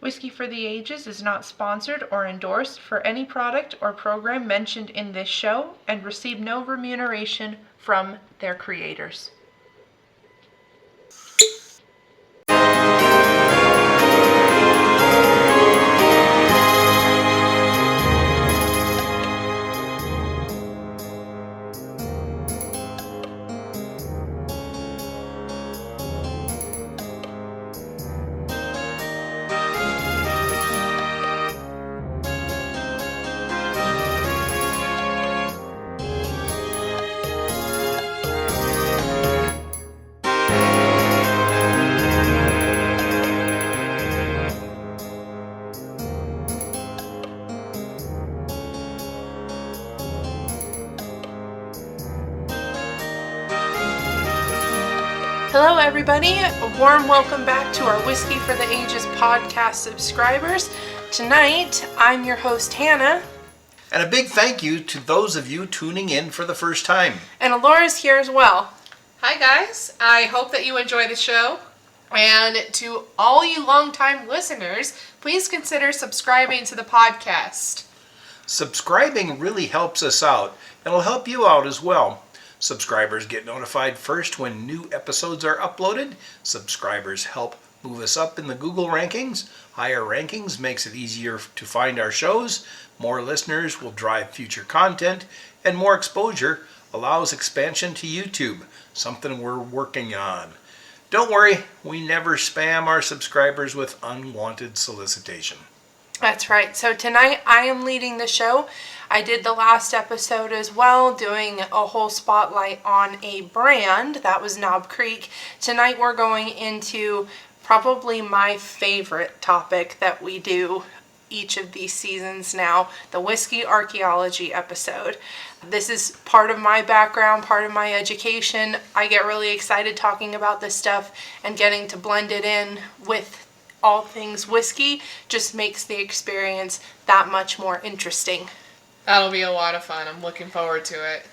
Whiskey for the Ages is not sponsored or endorsed for any product or program mentioned in this show and receive no remuneration from their creators. Hello everybody, a warm welcome back to our Whiskey for the Ages podcast subscribers. Tonight, I'm your host Hannah. And a big thank you to those of you tuning in for the first time. And Alora's here as well. Hi guys, I hope that you enjoy the show. And to all you longtime listeners, please consider subscribing to the podcast. Subscribing really helps us out, and it'll help you out as well. Subscribers get notified first when new episodes are uploaded. Subscribers help move us up in the Google rankings. Higher rankings makes it easier to find our shows. More listeners will drive future content, and more exposure allows expansion to YouTube, something we're working on. Don't worry, we never spam our subscribers with unwanted solicitation. That's right. So tonight I am leading the show. I did the last episode as well, doing a whole spotlight on a brand. That was Knob Creek. Tonight we're going into probably my favorite topic that we do each of these seasons now, the Whiskey Archaeology episode. This is part of my background, part of my education. I get really excited talking about this stuff, and getting to blend it in with all things whiskey just makes the experience that much more interesting. That'll be a lot of fun. I'm looking forward to it.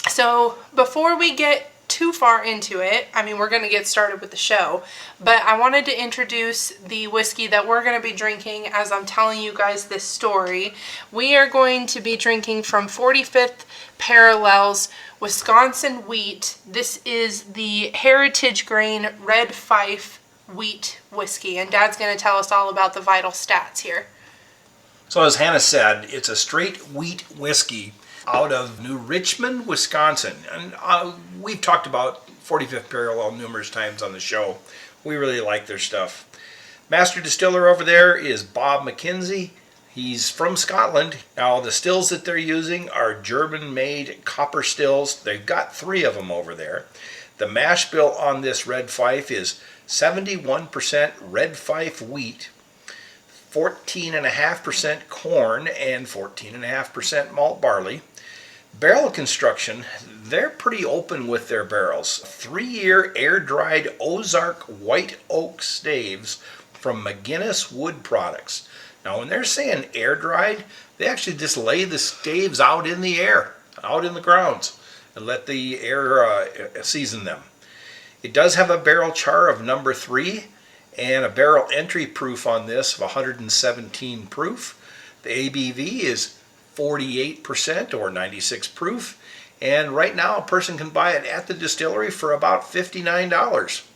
So before we get too far into it, we're going to get started with the show, but I wanted to introduce the whiskey that we're going to be drinking as I'm telling you guys this story. We are going to be drinking from 45th Parallels Wisconsin Wheat. This is the Heritage Grain Red Fife Wheat whiskey, and Dad's going to tell us all about the vital stats here. So as Hannah said, it's a straight wheat whiskey out of New Richmond, Wisconsin. And we've talked about 45th Parallel numerous times on the show. We really like their stuff. Master distiller over there is Bob McKenzie. He's from Scotland. Now the stills that they're using are German-made copper stills. They've got 3 of them over there. The mash bill on this Red Fife is 71% Red Fife wheat, 14.5% corn, and 14.5% malt barley. Barrel construction, they're pretty open with their barrels. 3-year air-dried Ozark white oak staves from McGinnis Wood Products. Now when they're saying air-dried, they actually just lay the staves out in the air, out in the grounds, and let the air season them. It does have a barrel char of number 3 and a barrel entry proof on this of 117 proof. The ABV is 48% or 96 proof, and right now a person can buy it at the distillery for about $59.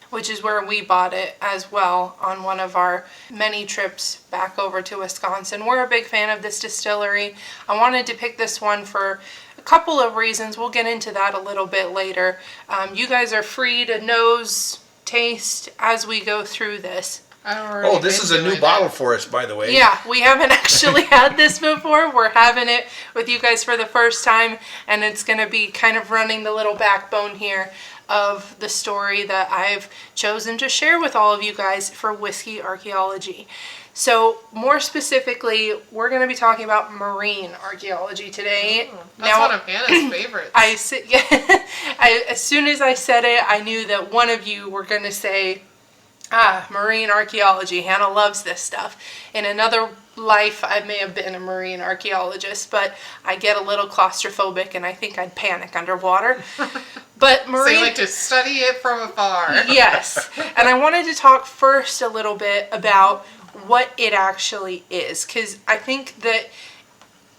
Which is where we bought it as well on one of our many trips back over to Wisconsin. We're a big fan of this distillery. I wanted to pick this one for a couple of reasons. We'll get into that a little bit later. You guys are free to nose taste as we go through this. Oh, this is a new bottle for us, by the way. Yeah, we haven't actually had this before. We're having it with you guys for the first time, and it's going to be kind of running the little backbone here of the story that I've chosen to share with all of you guys for Whiskey Archaeology. So more specifically, we're going to be talking about marine archaeology today. That's one of Hannah's favorites. As soon as I said it, I knew that one of you were going to say, marine archaeology. Hannah loves this stuff. In another life, I may have been a marine archaeologist, but I get a little claustrophobic and I think I'd panic underwater. But marine... So you like to study it from afar. Yes. And I wanted to talk first a little bit about what it actually is, because I think that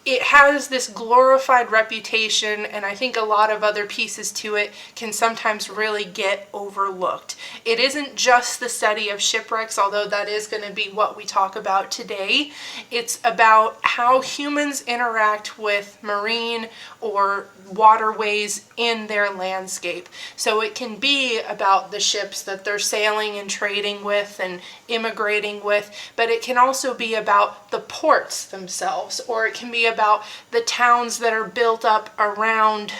it has this glorified reputation, and I think a lot of other pieces to it can sometimes really get overlooked. It isn't just the study of shipwrecks, although that is going to be what we talk about today. It's about how humans interact with marine or waterways in their landscape. So it can be about the ships that they're sailing and trading with and immigrating with, but it can also be about the ports themselves, or it can be about the towns that are built up around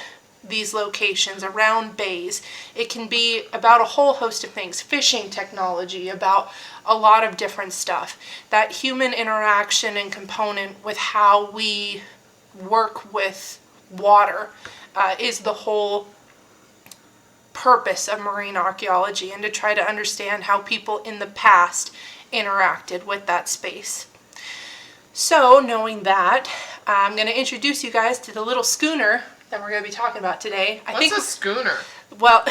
these locations, around bays. It can be about a whole host of things, fishing technology, about a lot of different stuff. That human interaction and component with how we work with water is the whole purpose of marine archaeology, and to try to understand how people in the past interacted with that space. So, knowing that, I'm going to introduce you guys to the little schooner that we're going to be talking about today. What's a schooner? Well,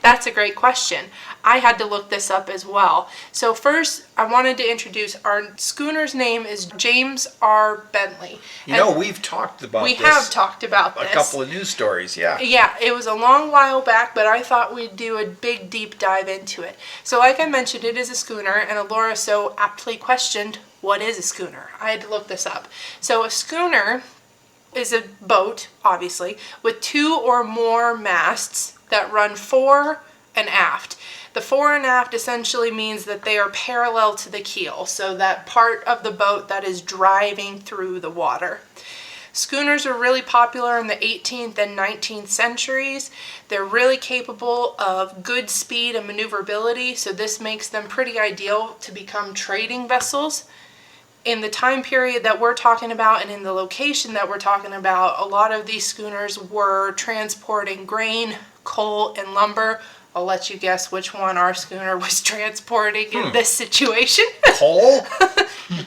that's a great question. I had to look this up as well. So first, I wanted to introduce our schooner's name is James R. Bentley. We've talked about this. We have talked about this. A couple of news stories, yeah. Yeah, it was a long while back, but I thought we'd do a big, deep dive into it. So like I mentioned, it is a schooner, and Alora so aptly questioned, what is a schooner? I had to look this up. So a schooner is a boat, obviously, with 2 or more masts that run fore and aft. The fore and aft essentially means that they are parallel to the keel, so that part of the boat that is driving through the water. Schooners are really popular in the 18th and 19th centuries. They're really capable of good speed and maneuverability, so this makes them pretty ideal to become trading vessels. In the time period that we're talking about and in the location that we're talking about, a lot of these schooners were transporting grain, coal, and lumber. I'll let you guess which one our schooner was transporting in this situation. Coal?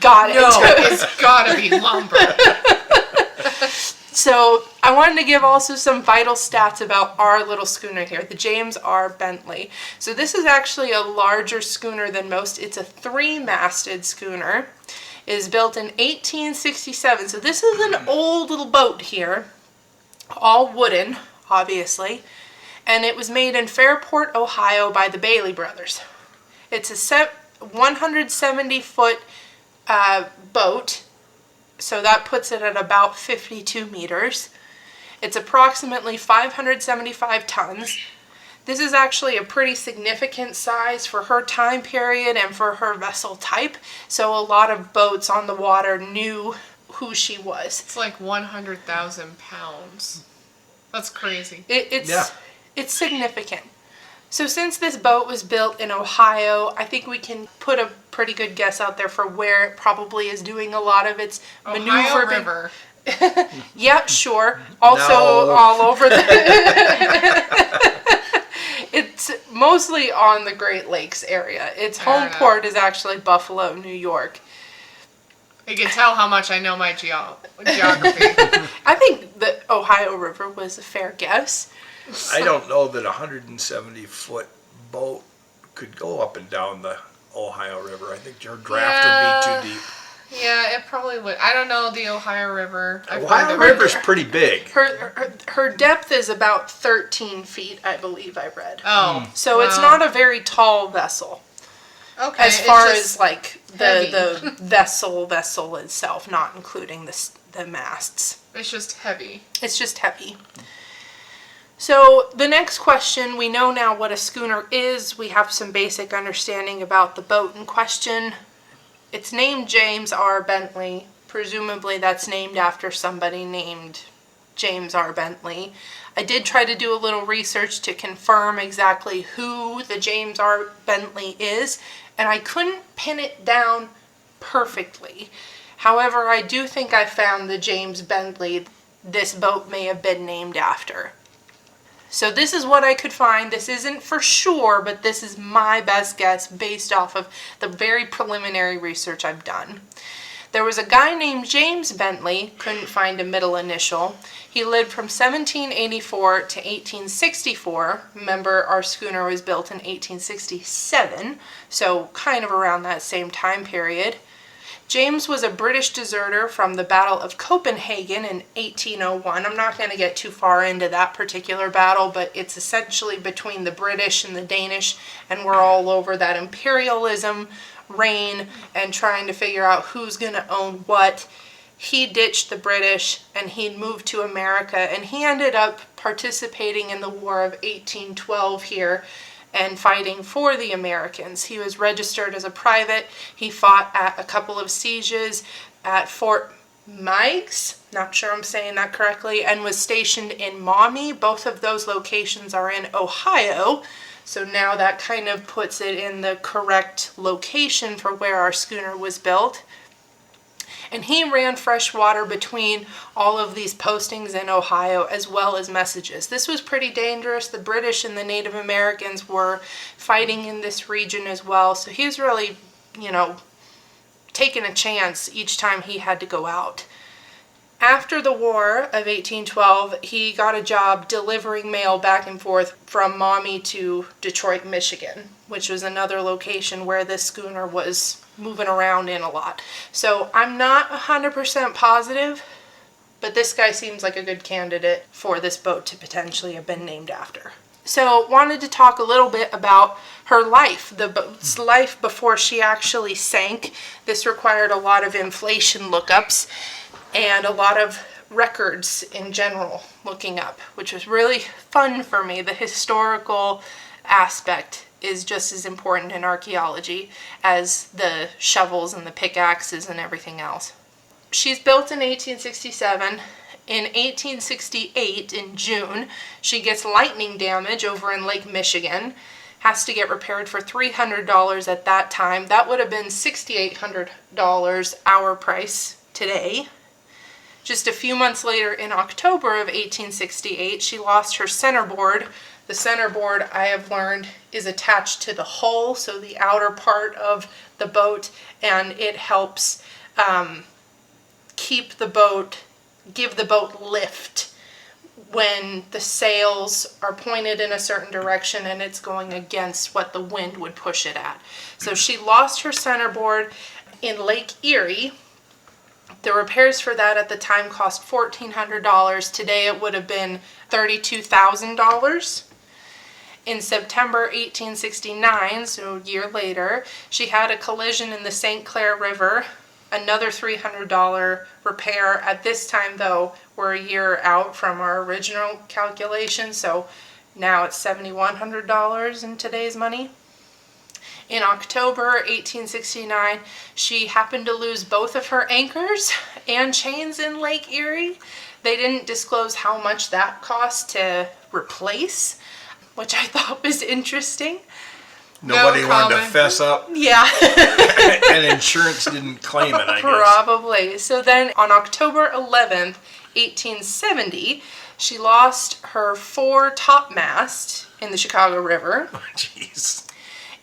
Got it. No, it's gotta be lumber. So I wanted to give also some vital stats about our little schooner here, the James R. Bentley. So this is actually a larger schooner than most. It's a 3-masted schooner. It is built in 1867. So this is an old little boat here, all wooden, obviously. And it was made in Fairport, Ohio by the Bailey brothers. It's a 170-foot boat, so that puts it at about 52 meters. It's approximately 575 tons. This is actually a pretty significant size for her time period and for her vessel type, so a lot of boats on the water knew who she was. It's like 100,000 pounds. That's crazy. It's significant. So since this boat was built in Ohio, I think we can put a pretty good guess out there for where it probably is doing a lot of its Ohio River. Yeah, sure. Also all over It's mostly on the Great Lakes area. Its home port is actually Buffalo, New York. You can tell how much I know my geography. I think the Ohio River was a fair guess. I don't know that a 170-foot boat could go up and down the Ohio River. I think your draft would be too deep. Yeah, it probably would. I don't know the Ohio River. Ohio River's pretty big. Her depth is about 13 feet, I believe I read. Oh. So it's not a very tall vessel. Okay. As far as like heavy. the vessel itself, not including the masts. It's just heavy. It's just heavy. So the next question, we know now what a schooner is. We have some basic understanding about the boat in question. It's named James R. Bentley. Presumably that's named after somebody named James R. Bentley. I did try to do a little research to confirm exactly who the James R. Bentley is, and I couldn't pin it down perfectly. However, I do think I found the James Bentley this boat may have been named after. So this is what I could find. This isn't for sure, but this is my best guess based off of the very preliminary research I've done. There was a guy named James Bentley, couldn't find a middle initial. He lived from 1784 to 1864. Remember, our schooner was built in 1867, so kind of around that same time period. James was a British deserter from the Battle of Copenhagen in 1801. I'm not going to get too far into that particular battle, but it's essentially between the British and the Danish, and we're all over that imperialism reign and trying to figure out who's going to own what. He ditched the British and he moved to America, and he ended up participating in the War of 1812 here and fighting for the Americans. He was registered as a private. He fought at a couple of sieges at Fort Meigs, not sure I'm saying that correctly, and was stationed in Maumee. Both of those locations are in Ohio, so now that kind of puts it in the correct location for where our schooner was built. And he ran fresh water between all of these postings in Ohio as well as messages. This was pretty dangerous. The British and the Native Americans were fighting in this region as well. So he was really, taking a chance each time he had to go out. After the War of 1812, he got a job delivering mail back and forth from Maumee to Detroit, Michigan, which was another location where this schooner was moving around in a lot. So I'm not 100% positive, but this guy seems like a good candidate for this boat to potentially have been named after. So wanted to talk a little bit about her life, the boat's life before she actually sank. This required a lot of inflation lookups and a lot of records in general looking up, which was really fun for me. The historical aspect is just as important in archaeology as the shovels and the pickaxes and everything else. She's built in 1867. In 1868, in June, she gets lightning damage over in Lake Michigan. Has to get repaired for $300 at that time. That would have been $6,800 our price today. Just a few months later, in October of 1868, she lost her centerboard. The centerboard, I have learned, is attached to the hull, so the outer part of the boat, and it helps give the boat lift when the sails are pointed in a certain direction and it's going against what the wind would push it at. So she lost her centerboard in Lake Erie. The repairs for that at the time cost $1,400. Today it would have been $32,000. In September 1869, so a year later, she had a collision in the St. Clair River. Another $300 repair. At this time, though, we're a year out from our original calculation, so now it's $7,100 in today's money. In October 1869, she happened to lose both of her anchors and chains in Lake Erie. They didn't disclose how much that cost to replace, which I thought was interesting. Nobody wanted to fess up. Yeah. And insurance didn't claim it, I guess. Probably. So then on October 11th, 1870, she lost her fore topmast in the Chicago River. Oh, jeez.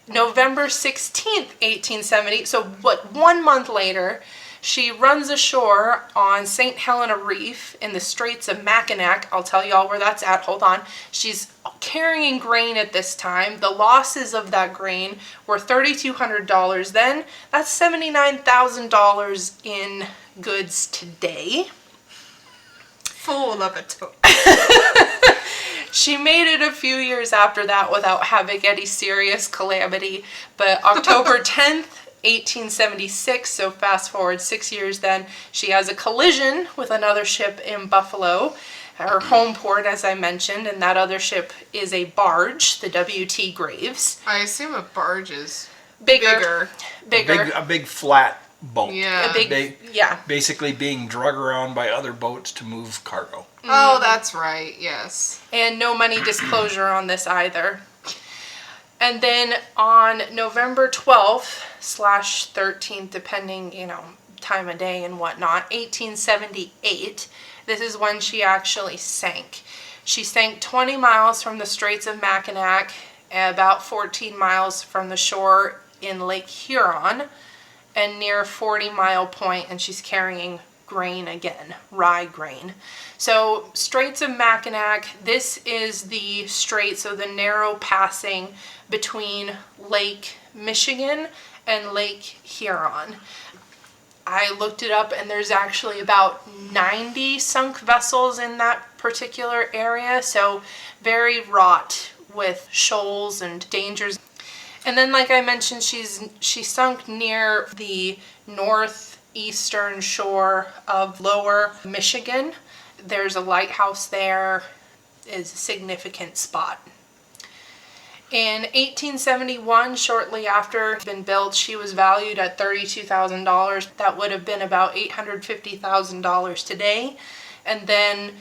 November 16th, 1870, so 1 month later, she runs ashore on St. Helena Reef in the Straits of Mackinac. I'll tell y'all where that's at. Hold on. She's carrying grain at this time. The losses of that grain were $3,200 then. That's $79,000 in goods today. Full of it. She made it a few years after that without having any serious calamity, but October 10th, 1876, so fast forward 6 years then, she has a collision with another ship in Buffalo, her home port, as I mentioned, and that other ship is a barge, the WT Graves. I assume a barge is Bigger. A big flat boat. Yeah. Basically being drug around by other boats to move cargo. Oh, that's right, yes. And no money disclosure on this either. And then on November 12th/13th, depending, time of day and whatnot, 1878, this is when she actually sank. She sank 20 miles from the Straits of Mackinac, about 14 miles from the shore in Lake Huron, and near 40 Mile Point, and she's carrying grain again, rye grain. So Straits of Mackinac, this is the strait, so the narrow passing between Lake Michigan and Lake Huron. I looked it up, and there's actually about 90 sunk vessels in that particular area, so very wrought with shoals and dangers. And then, like I mentioned, she sunk near the northeastern shore of Lower Michigan. There's a lighthouse there, is a significant spot. In 1871, shortly after it had been built, she was valued at $32,000. That would have been about $850,000 today. And then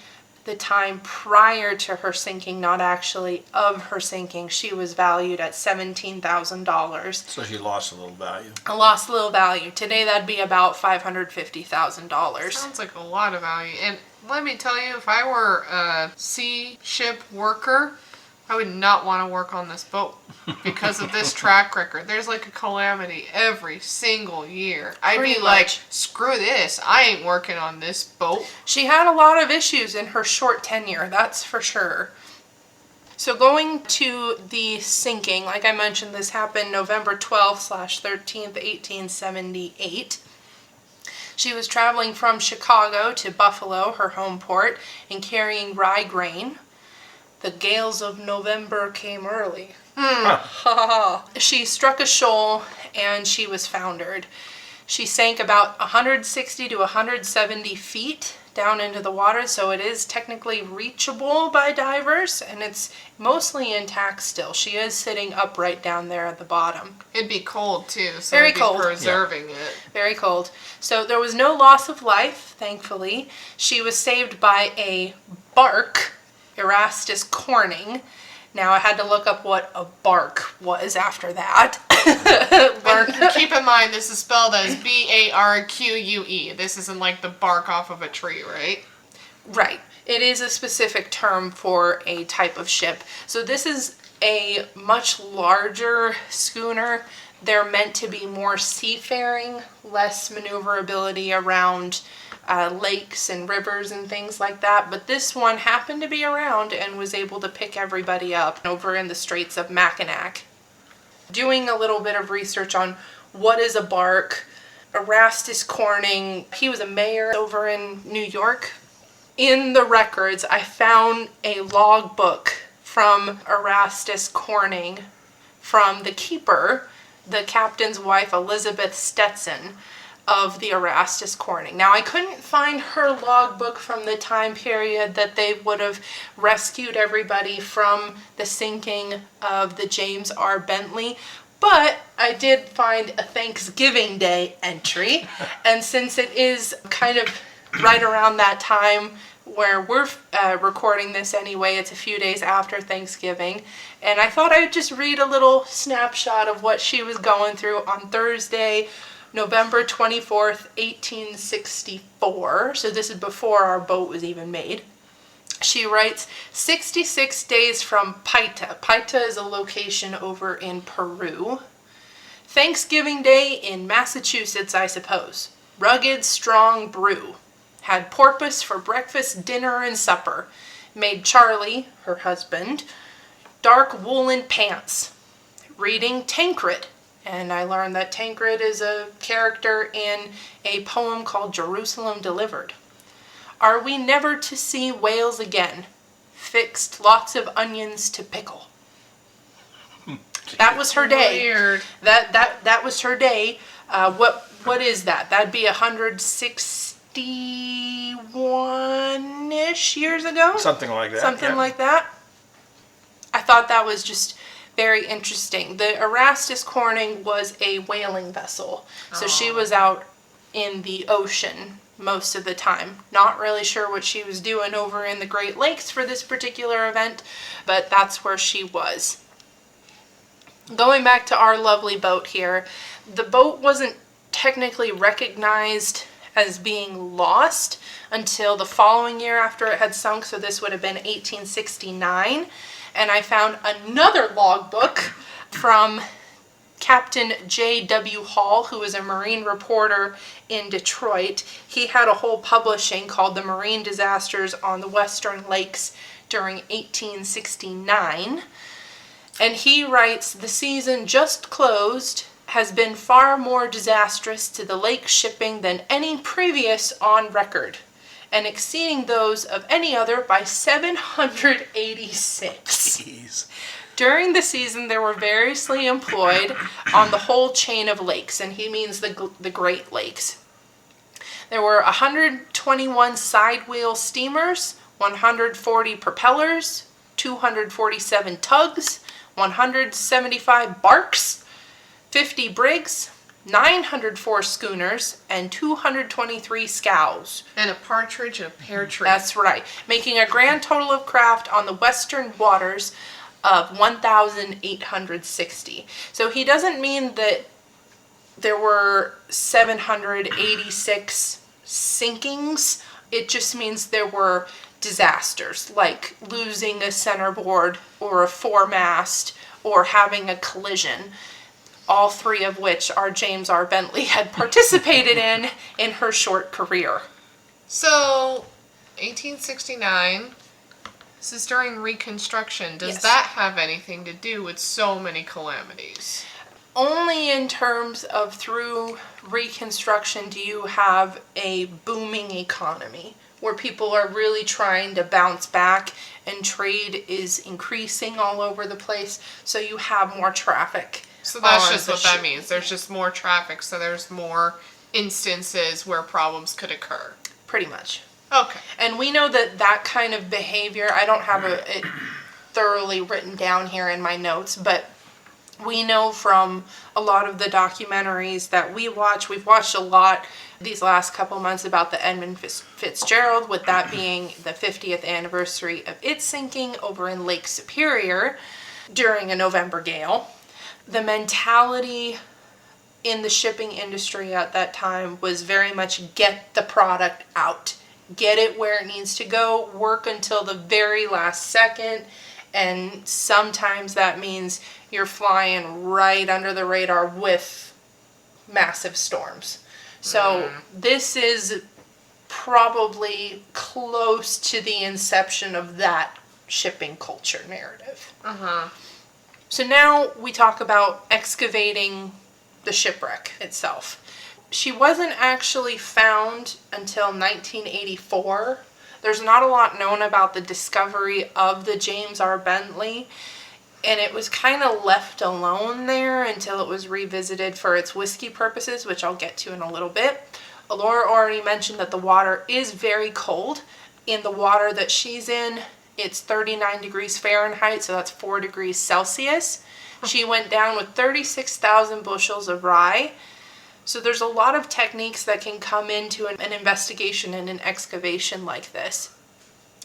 the time prior to her sinking, not actually of her sinking, she was valued at $17,000. So she lost a little value. I lost a little value. Today that'd be about $550,000. Sounds like a lot of value. And let me tell you, if I were a sea ship worker, I would not want to work on this boat because of this track record. There's like a calamity every single year. I'd be like, screw this. I ain't working on this boat. She had a lot of issues in her short tenure, that's for sure. So going to the sinking, like I mentioned, this happened November 12th/13th, 1878. She was traveling from Chicago to Buffalo, her home port, and carrying rye grain. The gales of November came early. She struck a shoal and she was foundered. She sank about 160 to 170 feet down into the water, so it is technically reachable by divers, and it's mostly intact still. She is sitting upright down there at the bottom. It'd be cold too, so Very it'd be cold. preserving it. Very cold. So there was no loss of life, thankfully. She was saved by a bark, Erastus Corning. Now I had to look up what a bark was after that. Keep in mind, this is spelled as B-A-R-Q-U-E. This isn't like the bark off of a tree, right? Right. It is a specific term for a type of ship. So this is a much larger schooner. They're meant to be more seafaring, less maneuverability around lakes and rivers and things like that, but this one happened to be around and was able to pick everybody up over in the Straits of Mackinac. Doing a little bit of research on what is a bark, Erastus Corning, he was a mayor over in New York. In the records, I found a logbook from Erastus Corning from the keeper, the captain's wife, Elizabeth Stetson, of the Erastus Corning. Now, I couldn't find her logbook from the time period that they would have rescued everybody from the sinking of the James R. Bentley, but I did find a Thanksgiving Day entry, and since it is kind of right around that time where we're recording this anyway, it's a few days after Thanksgiving, and I thought I'd just read a little snapshot of what she was going through on Thursday, November 24th, 1864. So this is before our boat was even made. She writes, 66 days from Paita. Paita is a location over in Peru. Thanksgiving Day in Massachusetts, I suppose. Rugged, strong brew. Had porpoise for breakfast, dinner, and supper. Made Charlie, her husband, dark woolen pants. Reading Tancred. And I learned that Tancred is a character in a poem called Jerusalem Delivered. Are we never to see whales again? Fixed lots of onions to pickle. That was her day. Weird. That was her day. What is that? That'd be 161-ish years ago? Something like that. Something like that. I thought that was just very interesting. The Erastus Corning was a whaling vessel, so she was out in the ocean most of the time. Not really sure what she was doing over in the Great Lakes for this particular event, but that's where she was. Going back to our lovely boat here, the boat wasn't technically recognized as being lost until the following year after it had sunk, so this would have been 1869. And I found another logbook from Captain J.W. Hall, who was a marine reporter in Detroit. He had a whole publishing called The Marine Disasters on the Western Lakes during 1869. And he writes, "The season just closed has been far more disastrous to the lake shipping than any previous on record, and exceeding those of any other by 786. Jeez. During the season, they were variously employed on the whole chain of lakes," and he means the Great Lakes. "There were 121 side-wheel steamers, 140 propellers, 247 tugs, 175 barks, 50 brigs, 904 schooners, and 223 scows." And a partridge and a pear tree. That's right. Making a grand total of craft on the western waters of 1,860. So he doesn't mean that there were 786 sinkings. It just means there were disasters, like losing a centerboard or a foremast or having a collision. All three of which our James R. Bentley had participated in her short career. So, 1869, this is during Reconstruction. Does Yes. that have anything to do with so many calamities? Only in terms of through Reconstruction do you have a booming economy where people are really trying to bounce back and trade is increasing all over the place, so you have more traffic. So that's on just the what that ship. means. There's just more traffic, so there's more instances where problems could occur. Pretty much. Okay. And we know that that kind of behavior, I don't have it thoroughly written down here in my notes, but we know from a lot of the documentaries that we've watched a lot these last couple months about the Edmund Fitzgerald, with that being the 50th anniversary of its sinking over in Lake Superior during a November gale. The mentality in the shipping industry at that time was very much get the product out. Get it where it needs to go, work until the very last second, and sometimes that means you're flying right under the radar with massive storms. So this is probably close to the inception of that shipping culture narrative. Uh-huh. So now we talk about excavating the shipwreck itself. She wasn't actually found until 1984. There's not a lot known about the discovery of the James R. Bentley, and it was kind of left alone there until it was revisited for its whiskey purposes, which I'll get to in a little bit. Laura already mentioned that the water is very cold. In the water that she's in, it's 39 degrees Fahrenheit, so that's 4 degrees Celsius. She went down with 36,000 bushels of rye. So there's a lot of techniques that can come into an investigation and an excavation like this.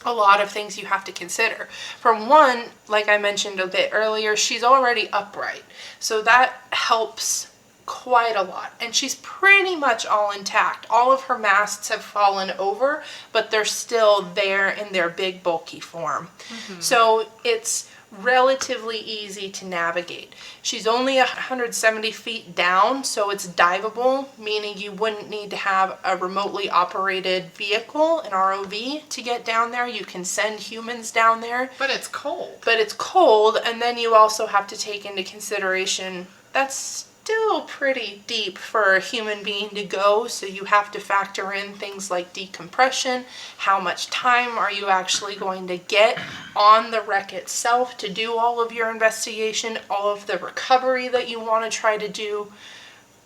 A lot of things you have to consider. For one, like I mentioned a bit earlier, she's already upright. So that helps quite a lot. And she's pretty much all intact. All of her masts have fallen over, but they're still there in their big bulky form. Mm-hmm. So it's relatively easy to navigate. She's only 170 feet down, so it's diveable, meaning you wouldn't need to have a remotely operated vehicle, an ROV, to get down there. You can send humans down there. But it's cold. But it's cold, and then you also have to take into consideration that's still pretty deep for a human being to go, so you have to factor in things like decompression. How much time are you actually going to get on the wreck itself to do all of your investigation, all of the recovery that you want to try to do?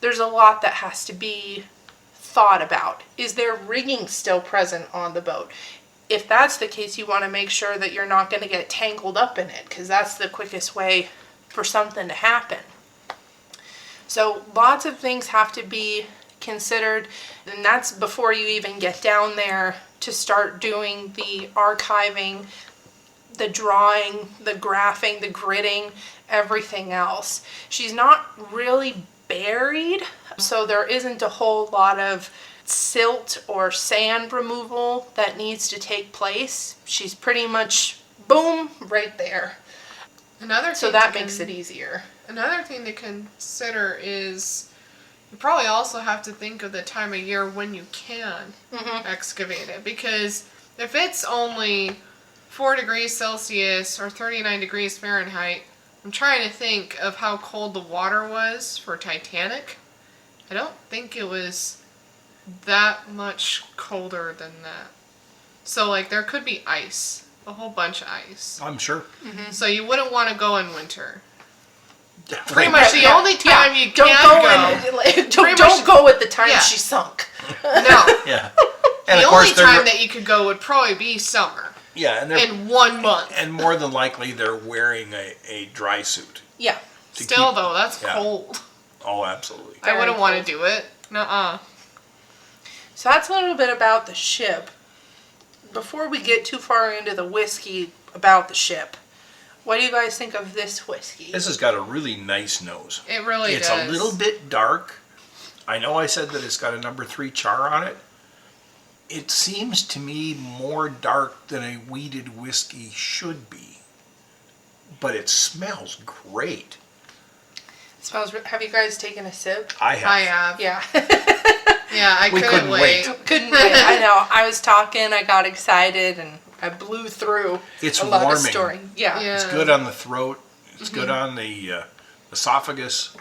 There's a lot that has to be thought about. Is there rigging still present on the boat? If that's the case, you want to make sure that you're not going to get tangled up in it, because that's the quickest way for something to happen. So lots of things have to be considered, and that's before you even get down there to start doing the archiving, the drawing, the graphing, the gridding, everything else. She's not really buried, so there isn't a whole lot of silt or sand removal that needs to take place. She's pretty much, boom, right there. Another So thing that makes it easier. Another thing to consider is you probably also have to think of the time of year when you can excavate it. Because if it's only 4 degrees Celsius or 39 degrees Fahrenheit, I'm trying to think of how cold the water was for Titanic. I don't think it was that much colder than that. So, like, there could be ice. A whole bunch of ice. I'm sure. So you wouldn't want to go in winter. Definitely. Pretty much the only time you don't can go. Don't go at the time she sunk. No. Yeah. And The of only course, time that you could go would probably be summer. yeah, and In 1 month. and more than likely they're wearing a dry suit. Yeah. Still, though, that's Yeah. cold. Oh, absolutely. I wouldn't want to cold. do it. Nuh-uh. So that's a little bit about the ship. Before we get too far into the whiskey about the ship, what do you guys think of this whiskey? This has got a really nice nose. It really It's does. a little bit dark. I know I said that it's got a number 3 char on it. It seems to me more dark than a wheated whiskey should be. But it smells great. It smells. Have you guys taken a sip? I have. I have. Yeah. Yeah, I We couldn't wait. Couldn't wait. I know. I was talking. I got excited, and I blew through It's a lot of warming. story. Yeah. Yeah. It's good on the throat. It's good on the esophagus.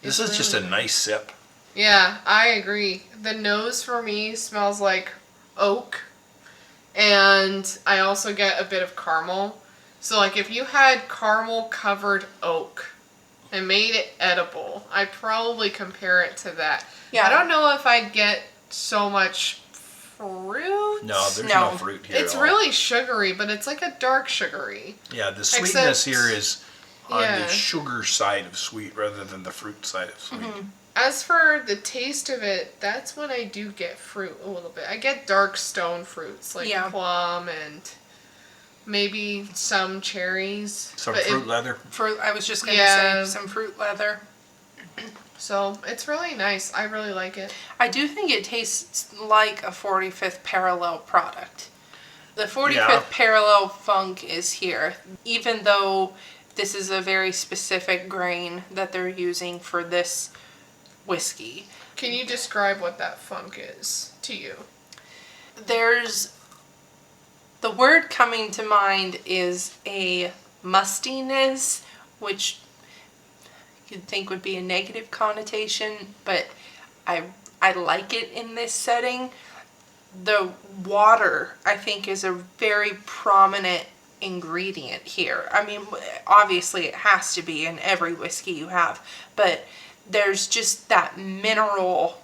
This It's is just a really nice sip. Yeah, I agree. The nose for me smells like oak. And I also get a bit of caramel. So, like, if you had caramel covered oak and made it edible, I'd probably compare it to that. Yeah. I don't know if I'd get so much fruit. No, there's No. no fruit here It's at all. really sugary, but it's like a dark sugary. Yeah, the sweetness Except- here is on Yeah. the sugar side of sweet rather than the fruit side of sweet. As for the taste of it, that's when I do get fruit a little bit. I get dark stone fruits like Yeah. plum and maybe some cherries. Some but fruit leather. I was just gonna Yeah. say some fruit leather. So it's really nice. I really like it. I do think it tastes like a 45th parallel product. The 45th Yeah. parallel funk is here, even though this is a very specific grain that they're using for this whiskey. Can you describe what that funk is to you? There's the word coming to mind is a mustiness, which you'd think would be a negative connotation, but I like it in this setting. The water, I think, is a very prominent ingredient here. I mean, obviously it has to be in every whiskey you have, but there's just that mineral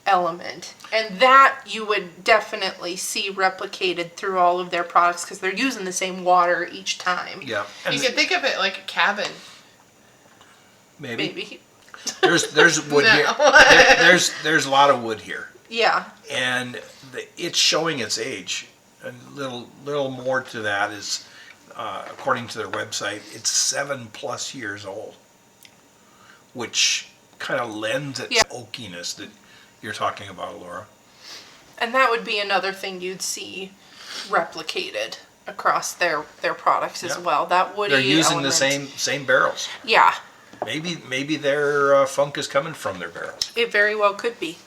element, and that you would definitely see replicated through all of their products because they're using the same water each time. Yeah. You can think of it like a cabin. Maybe. There's wood No. here. There's a lot of wood here, Yeah. and it's showing its age. A little more to that is, according to their website, it's 7+ years old, which kind of lends its Yeah. oakiness that you're talking about, Laura. And that would be another thing you'd see replicated across their products as Yeah. well. That woody They're using the element. same barrels. Yeah, Maybe their funk is coming from their barrels. it very well could be.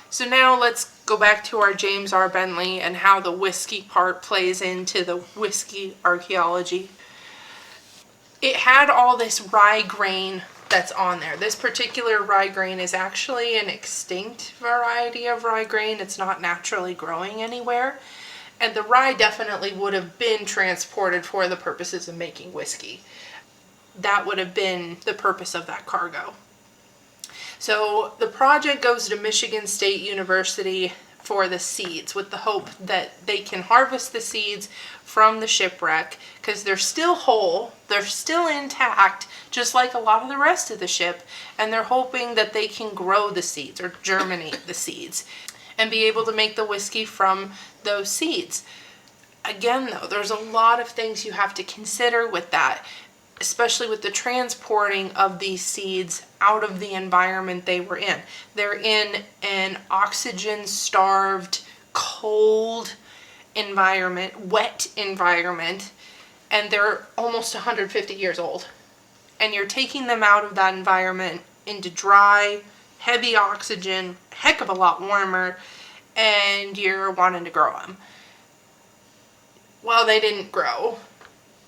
So now let's go back to our James R. Bentley and how the whiskey part plays into the whiskey archaeology. It had all this rye grain that's on there. This particular rye grain is actually an extinct variety of rye grain. It's not naturally growing anywhere. And the rye definitely would have been transported for the purposes of making whiskey. That would have been the purpose of that cargo. So the project goes to Michigan State University for the seeds with the hope that they can harvest the seeds from the shipwreck because they're still whole, they're still intact, just like a lot of the rest of the ship, and they're hoping that they can grow the seeds or germinate the seeds and be able to make the whiskey from those seeds. Again, though, there's a lot of things you have to consider with that, especially with the transporting of these seeds out of the environment they were in. They're in an oxygen-starved, cold environment, wet environment, and they're almost 150 years old. and you're taking them out of that environment into dry, heavy oxygen, heck of a lot warmer, and you're wanting to grow them. Well, they didn't grow,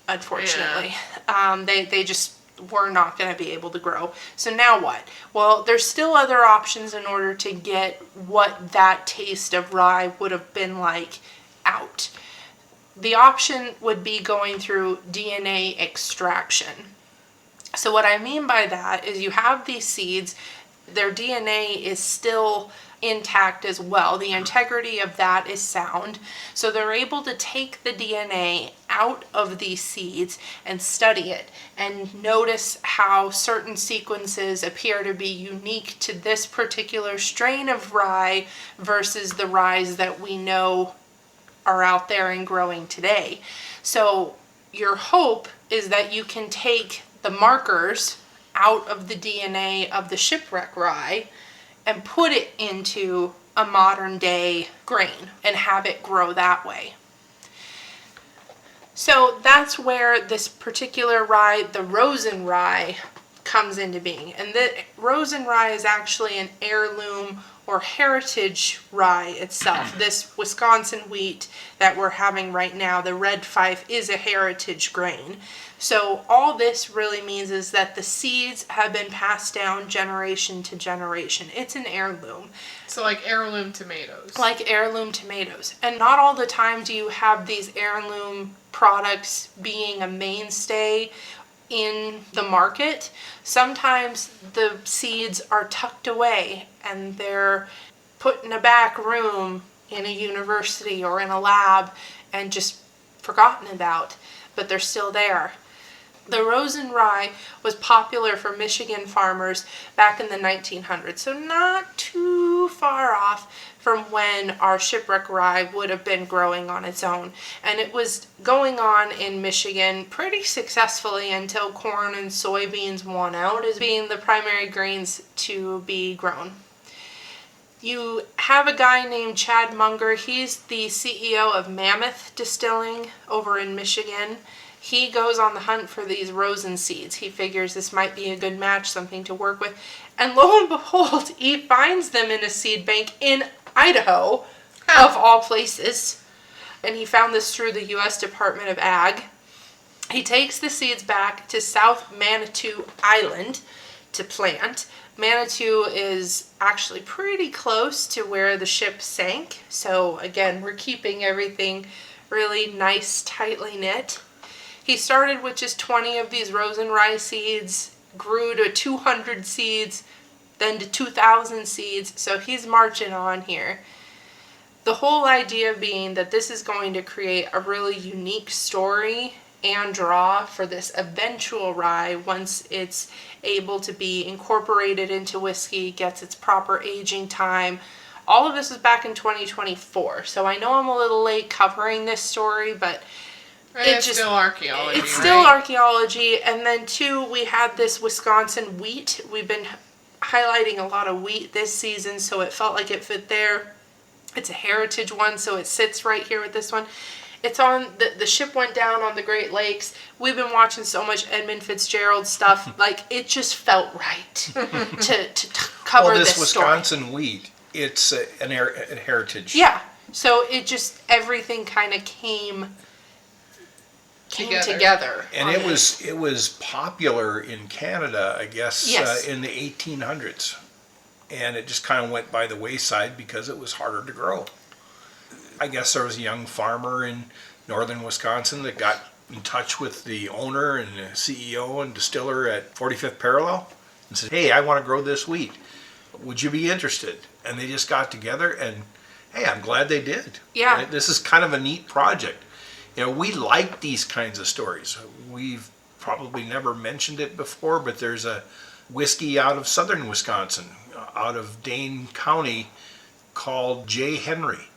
unfortunately. Yeah. They just were not going to be able to grow. So now what? Well, there's still other options in order to get what that taste of rye would have been like out. The option would be going through DNA extraction. So what I mean by that is you have these seeds, their DNA is still intact as well. The integrity of that is sound. So they're able to take the DNA out of these seeds and study it and notice how certain sequences appear to be unique to this particular strain of rye versus the ryes that we know are out there and growing today. So your hope is that you can take the markers out of the DNA of the shipwreck rye and put it into a modern day grain and have it grow that way. So that's where this particular rye, the Rosen rye, comes into being. And the Rosen rye is actually an heirloom or heritage rye itself. This Wisconsin wheat that we're having right now, the red fife, is a heritage grain. So all this really means is that the seeds have been passed down generation to generation. It's an heirloom. So like heirloom tomatoes. Like heirloom tomatoes. And not all the time do you have these heirloom products being a mainstay in the market. Sometimes the seeds are tucked away and they're put in a back room in a university or in a lab and just forgotten about, but they're still there. The Rosen rye was popular for Michigan farmers back in the 1900s, so not too far off from when our shipwreck rye would have been growing on its own. And it was going on in Michigan pretty successfully until corn and soybeans won out as being the primary grains to be grown. You have a guy named Chad Munger. He's the CEO of Mammoth Distilling over in Michigan. He goes on the hunt for these Rosen seeds. He figures this might be a good match, something to work with. And lo and behold, he finds them in a seed bank in Idaho, of all places. And he found this through the U.S. Department of Ag. He takes the seeds back to South Manitou Island to plant. Manitou is actually pretty close to where the ship sank. So again, we're keeping everything really nice, tightly knit. He started with just 20 of these Rosen rye seeds, grew to 200 seeds, then to 2,000 seeds, so he's marching on here. The whole idea being that this is going to create a really unique story and draw for this eventual rye once it's able to be incorporated into whiskey, gets its proper aging time. All of this was back in 2024, so I know I'm a little late covering this story, but it's still archaeology. It's still archaeology. And then too, we had this Wisconsin wheat. We've been highlighting a lot of wheat this season, so it felt like it fit there. It's a heritage one, so it sits right here with this one. It's on, the ship went down on the Great Lakes. We've been watching so much Edmund Fitzgerald stuff, like it just felt right to cover this Wisconsin story. Wheat, it's a heritage. Yeah, so it just, everything kind of came together. And it was popular in Canada, I guess, yes. In the 1800s. And it just kind of went by the wayside because it was harder to grow. I guess there was a young farmer in northern Wisconsin that got in touch with the owner and the CEO and distiller at 45th Parallel and said, hey, I want to grow this wheat. Would you be interested? And they just got together and, hey, I'm glad they did. Yeah. This is kind of a neat project. You know, we like these kinds of stories. We've probably never mentioned it before, but there's a whiskey out of southern Wisconsin, out of Dane County, called J. Henry.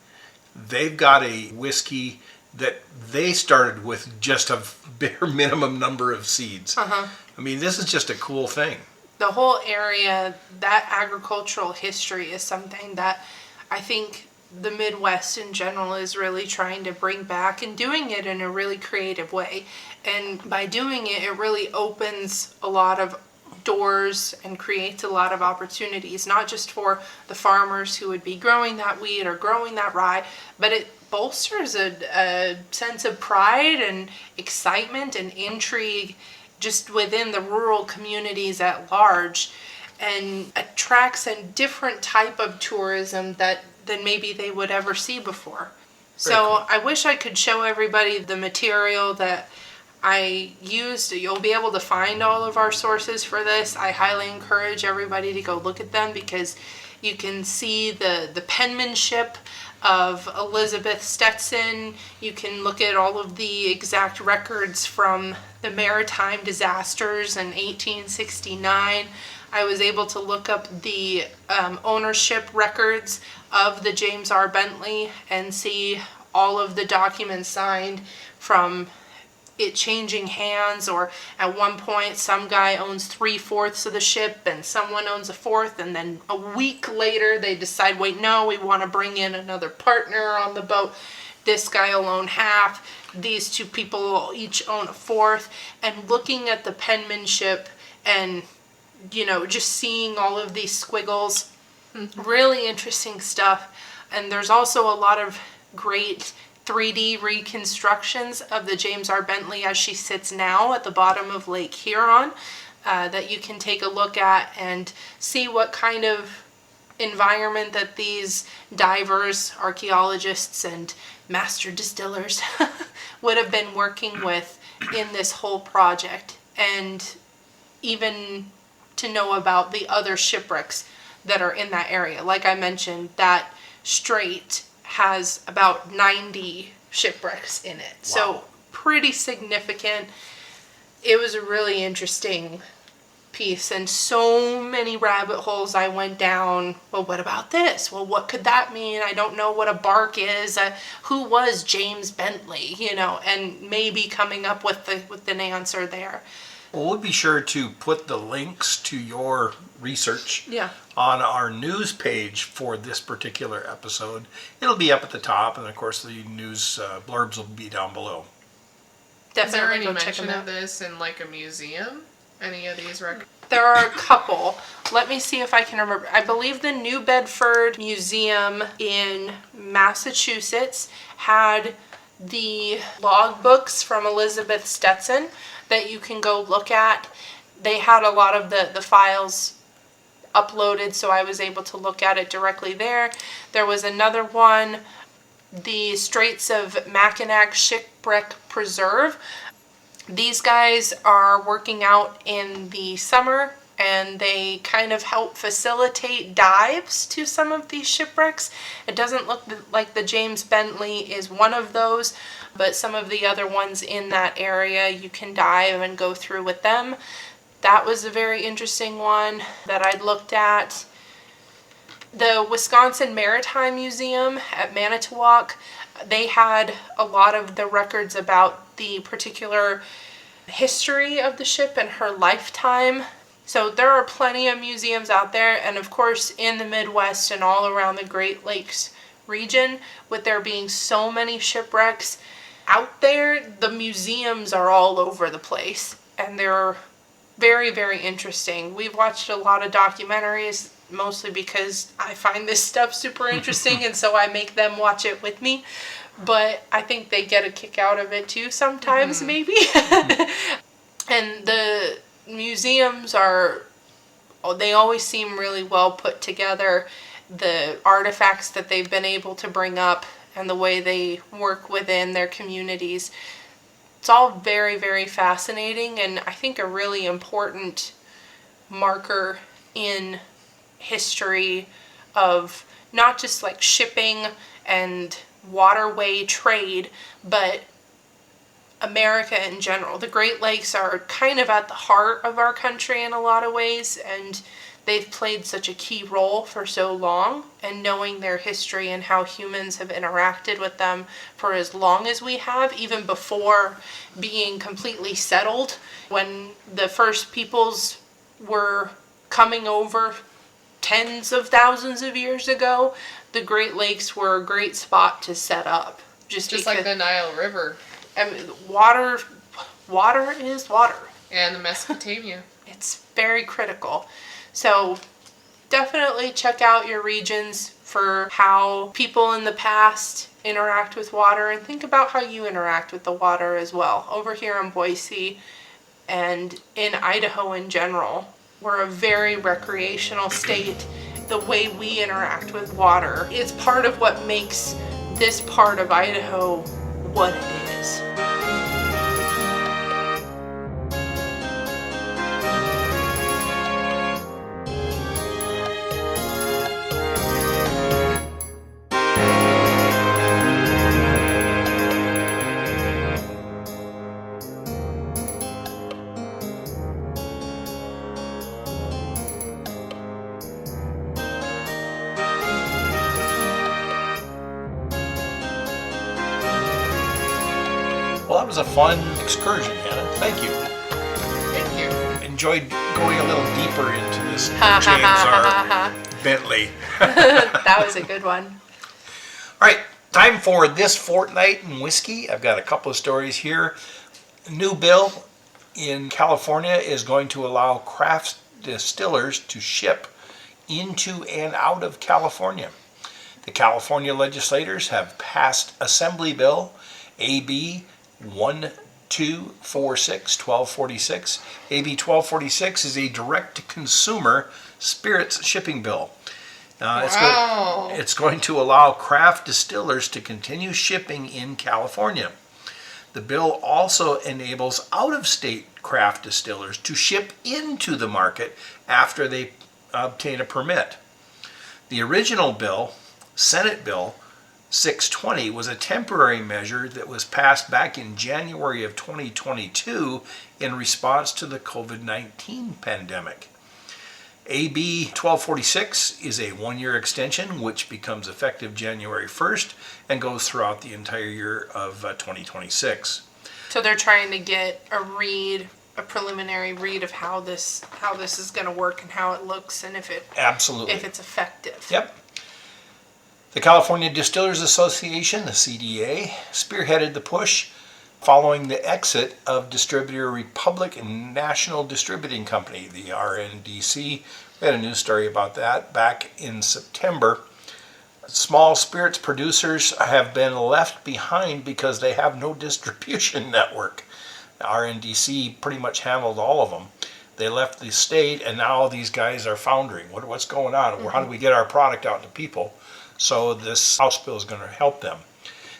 They've got a whiskey that they started with just a bare minimum number of seeds. I mean, this is just a cool thing. The whole area, that agricultural history is something that I think the Midwest in general is really trying to bring back and doing it in a really creative way. And by doing it, it really opens a lot of doors and creates a lot of opportunities, not just for the farmers who would be growing that wheat or growing that rye, but it bolsters a sense of pride and excitement and intrigue just within the rural communities at large, and attracts a different type of tourism than maybe they would ever see before. So I wish I could show everybody the material that I used. You'll be able to find all of our sources for this. I highly encourage everybody to go look at them, because you can see the penmanship of Elizabeth Stetson. You can look at all of the exact records from the maritime disasters in 1869. I was able to look up the ownership records of the James R. Bentley and see all of the documents signed from it changing hands, or at one point some guy owns 3/4 of the ship and someone owns 1/4, and then a week later they decide, wait, no, we want to bring in another partner on the boat. This guy will own half, these two people will each own 1/4, and looking at the penmanship and, you know, just seeing all of these squiggles, really interesting stuff. And there's also a lot of great 3D reconstructions of the James R. Bentley as she sits now at the bottom of Lake Huron that you can take a look at and see what kind of environment that these divers, archaeologists, and master distillers would have been working with in this whole project, and even to know about the other shipwrecks that are in that area. Like I mentioned, that strait has about 90 shipwrecks in it. Wow. So pretty significant. It was a really interesting piece, and so many rabbit holes I went down. Well, what about this? Well, what could that mean? I don't know what a bark is. Who was James Bentley? You know, and maybe coming up with an answer there. Well, we'll be sure to put the links to your research on our news page for this particular episode. It'll be up at the top, and of course the news blurbs will be down below. Is there any mention of this in like a museum? Any of these records? There are a couple. Let me see if I can remember. I believe the New Bedford Museum in Massachusetts had the logbooks from Elizabeth Stetson that you can go look at. They had a lot of the files uploaded, so I was able to look at it directly there. There was another one, the Straits of Mackinac Shipwreck Preserve. These guys are working out in the summer, and they kind of help facilitate dives to some of these shipwrecks. It doesn't look like the James Bentley is one of those, but some of the other ones in that area you can dive and go through with them. That was a very interesting one that I looked at. The Wisconsin Maritime Museum at Manitowoc, they had a lot of the records about the particular history of the ship and her lifetime. So there are plenty of museums out there, and of course in the Midwest and all around the Great Lakes region, with there being so many shipwrecks out there, the museums are all over the place, and they're very, very interesting. We've watched a lot of documentaries, mostly because I find this stuff super interesting, and so I make them watch it with me. But I think they get a kick out of it too sometimes, maybe. And the museums they always seem really well put together. The artifacts that they've been able to bring up and the way they work within their communities, it's all very, very fascinating, and I think a really important marker in history of not just like shipping and waterway trade, but America in general. The Great Lakes are kind of at the heart of our country in a lot of ways, and they've played such a key role for so long, and knowing their history and how humans have interacted with them for as long as we have, even before being completely settled, when the first peoples were coming over tens of thousands of years ago, the Great Lakes were a great spot to set up. Just like the Nile River. I mean, water is water. And the Mesopotamia. It's very critical. So definitely check out your regions for how people in the past interact with water, and think about how you interact with the water as well. Over here in Boise and in Idaho in general, we're a very recreational state. The way we interact with water is part of what makes this part of Idaho what it is. Well, that was a fun excursion, Hannah. Thank you. Thank you. Enjoyed going a little deeper into this James R. Bentley. That was a good one. All right, time for This Fortnight in Whiskey. I've got a couple of stories here. A new bill in California is going to allow craft distillers to ship into and out of California. The California legislators have passed Assembly Bill AB 1246. AB 1246 is a direct-to-consumer spirits shipping bill. Wow. It's going to allow craft distillers to continue shipping in California. The bill also enables out-of-state craft distillers to ship into the market after they obtain a permit. The original bill, Senate Bill 620, was a temporary measure that was passed back in January of 2022 in response to the COVID-19 pandemic. AB 1246 is a one-year extension which becomes effective January 1st and goes throughout the entire year of 2026. So they're trying to get a preliminary read of how this is going to work and how it looks, and if Absolutely. if it's effective. Yep. The California Distillers Association, the CDA, spearheaded the push following the exit of distributor Republic National Distributing Company, the RNDC. We had a news story about that back in September. Small spirits producers have been left behind because they have no distribution network. The RNDC pretty much handled all of them. They left the state, and now these guys are foundering. What's going on? How do we get our product out to people? So this House bill is going to help them.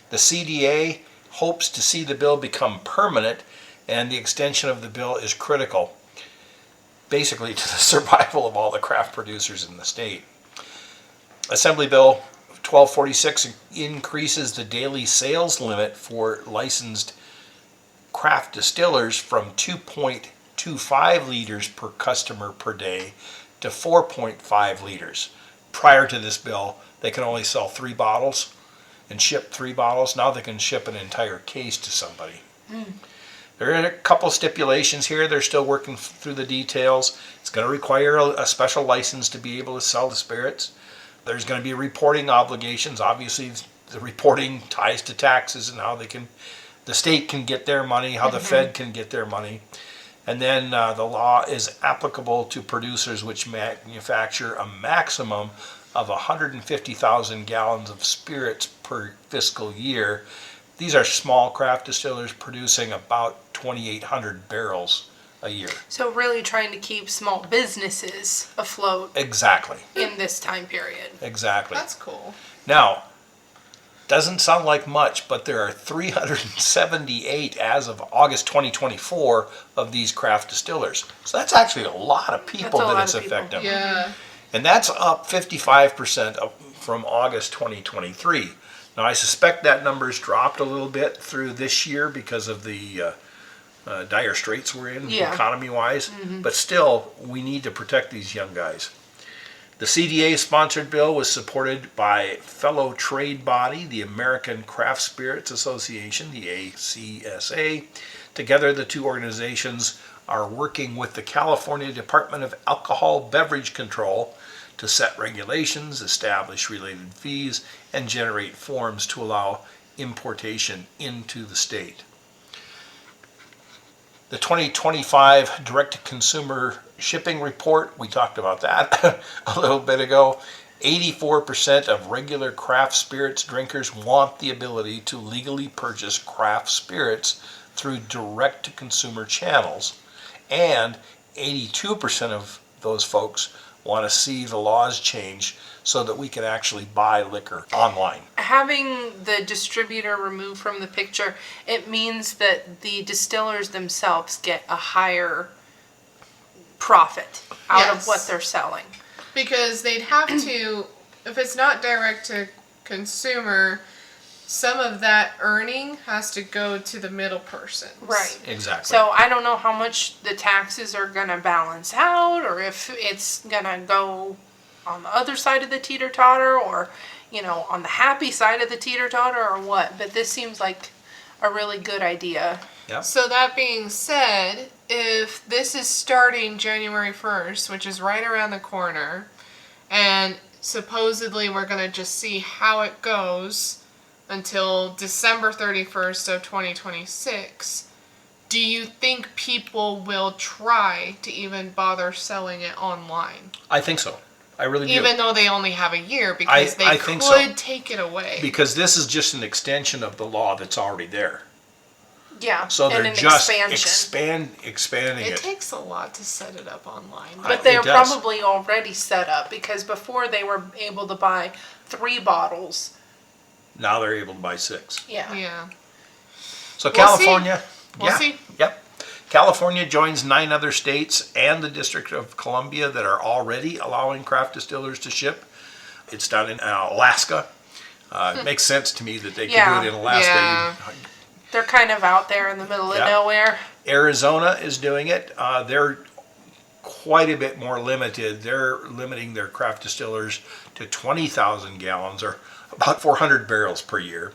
The CDA hopes to see the bill become permanent, and the extension of the bill is critical, basically to the survival of all the craft producers in the state. Assembly Bill 1246 increases the daily sales limit for licensed craft distillers from 2.25 liters per customer per day to 4.5 liters. Prior to this bill, they can only sell 3 bottles and ship 3 bottles. Now they can ship an entire case to somebody. There are a couple stipulations here. They're still working through the details. It's going to require a special license to be able to sell the spirits. There's going to be reporting obligations. Obviously, the reporting ties to taxes and how the state can get their money, how the Fed can get their money. And then the law is applicable to producers which manufacture a maximum of 150,000 gallons of spirits per fiscal year. These are small craft distillers producing about 2,800 barrels a year. So really trying to keep small businesses afloat. Exactly. In this time period. Exactly. That's cool. Now, doesn't sound like much, but there are 378 as of August 2024 of these craft distillers. So that's actually a lot of people that it's affecting. Yeah. And that's up 55% from August 2023. Now, I suspect that number's dropped a little bit through this year because of the dire straits we're in, economy-wise. But still, we need to protect these young guys. The CDA-sponsored bill was supported by fellow trade body, the American Craft Spirits Association, the ACSA. Together, the two organizations are working with the California Department of Alcohol Beverage Control to set regulations, establish related fees, and generate forms to allow importation into the state. The 2025 direct-to-consumer shipping report, we talked about that a little bit ago. 84% of regular craft spirits drinkers want the ability to legally purchase craft spirits through direct-to-consumer channels, and 82% of those folks want to see the laws change so that we can actually buy liquor online. Having the distributor removed from the picture, it means that the distillers themselves get a higher profit out of what they're selling. Because they'd have to, if it's not direct to consumer, some of that earning has to go to the middle person. Right. Exactly. So I don't know how much the taxes are going to balance out, or if it's going to go on the other side of the teeter-totter, or, you know, on the happy side of the teeter-totter, or what. But this seems like a really good idea. Yep. So that being said, if this is starting January 1st, which is right around the corner, and supposedly we're going to just see how it goes until December 31st of 2026, do you think people will try to even bother selling it online? I think so. I really do. Even though they only have a year, because I they think could so. take it away. Because this is just an extension of the law that's already there. Yeah. So they're and an just expansion. expanding It it. takes a lot to set it up online. But they're It does. probably already set up, because before they were able to buy 3 bottles. Now they're able to buy 6. Yeah. Yeah. So We'll California, We'll yeah, see. Yep. California joins 9 other states and the District of Columbia that are already allowing craft distillers to ship. It's done in Alaska. It makes sense to me that they Yeah. could do it in Alaska. Yeah. They're kind of out there in the middle of Yeah. nowhere. Arizona is doing it. They're quite a bit more limited. They're limiting their craft distillers to 20,000 gallons, or about 400 barrels per year.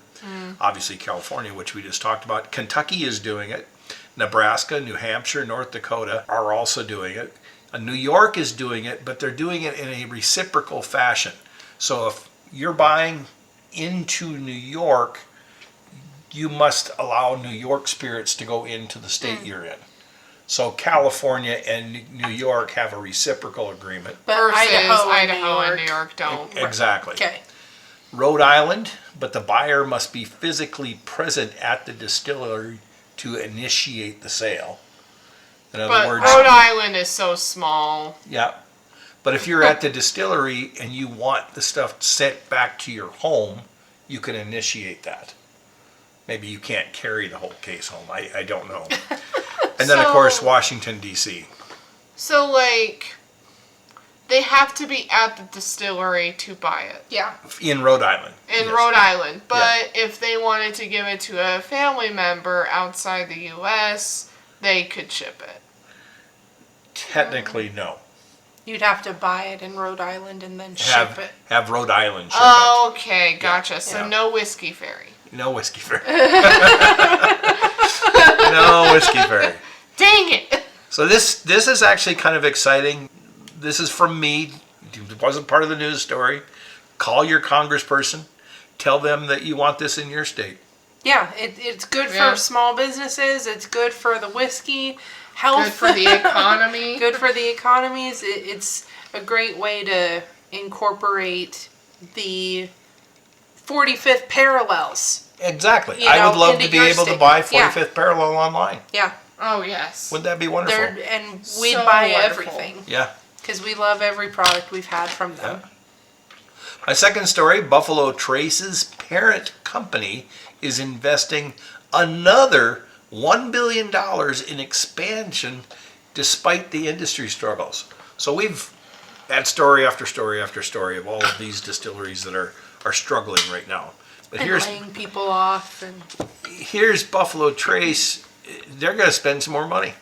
Obviously California, which we just talked about. Kentucky is doing it. Nebraska, New Hampshire, North Dakota are also doing it. New York is doing it, but they're doing it in a reciprocal fashion. So if you're buying into New York, you must allow New York spirits to go into the state you're in. So California and New York have a reciprocal agreement. But Versus Idaho, and New York don't. Exactly. Okay. Rhode Island, but the buyer must be physically present at the distillery to initiate the sale. In other But words, Rhode Island is so small. yeah. But if you're at the distillery and you want the stuff sent back to your home, you can initiate that. Maybe you can't carry the whole case home. I don't know. And then, of So- course, Washington, D.C. So, like, they have to be at the distillery to buy it. Yeah. in Rhode Island. In Yes. Rhode Island. But if they wanted to give it to a family member outside the U.S., they could ship it. Technically, no. You'd have to buy it in Rhode Island and then ship it. Have Rhode Island ship it. Okay, gotcha. So Yeah. no Whiskey Ferry. No whiskey ferry. No whiskey ferry. Dang it! So this is actually kind of exciting. This is from me. It wasn't part of the news story. Call your congressperson. Tell them that you want this in your state. Yeah, it's good Yeah. for small businesses. It's good for the whiskey health. Good for the economy. Good for the economies. It's a great way to incorporate the 45th parallels. Exactly. You I know, would love into to be your able to state. buy Yeah. 45th Parallel online. Yeah, Oh, yes. Wouldn't that be wonderful? and we'd So buy wonderful. everything Yeah. because we love every product we've had from them. My second story, Buffalo Trace's parent company is investing another $1 billion in expansion despite the industry struggles. So we've had story after story after story of all of these distilleries that are struggling right now. But And laying people off and here's Buffalo Trace. They're going to spend some more money.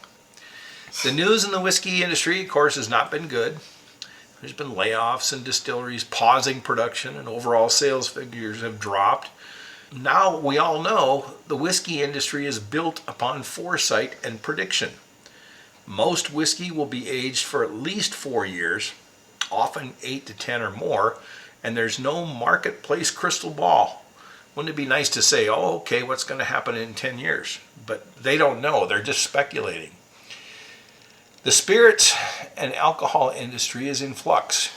The news in the whiskey industry, of course, has not been good. There's been layoffs and distilleries pausing production, and overall sales figures have dropped. Now we all know the whiskey industry is built upon foresight and prediction. Most whiskey will be aged for at least 4 years. often 8 to 10 or more, and there's no marketplace crystal ball. Wouldn't it be nice to say, oh, okay, what's going to happen in 10 years? But they don't know. They're just speculating. The spirits and alcohol industry is in flux.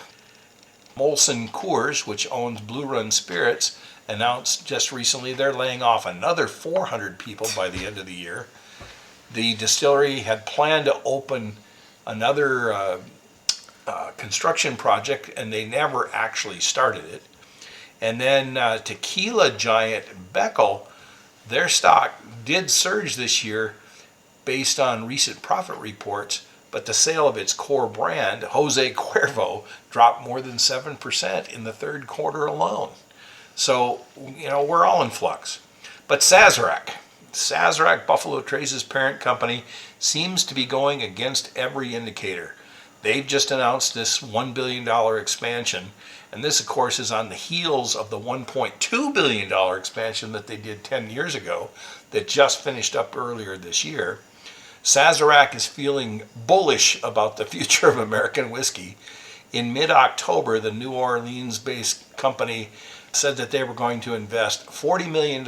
Molson Coors, which owns Blue Run Spirits, announced just recently they're laying off another 400 people by the end of the year. The distillery had planned to open another construction project, and they never actually started it. And then tequila giant Beckel, their stock did surge this year based on recent profit reports, but the sale of its core brand, Jose Cuervo, dropped more than 7% in the third quarter alone. So, we're all in flux. But Sazerac, Buffalo Trace's parent company, seems to be going against every indicator. They've just announced this $1 billion expansion, and this, of course, is on the heels of the $1.2 billion expansion that they did 10 years ago that just finished up earlier this year. Sazerac is feeling bullish about the future of American whiskey. In mid-October, the New Orleans-based company said that they were going to invest $40 million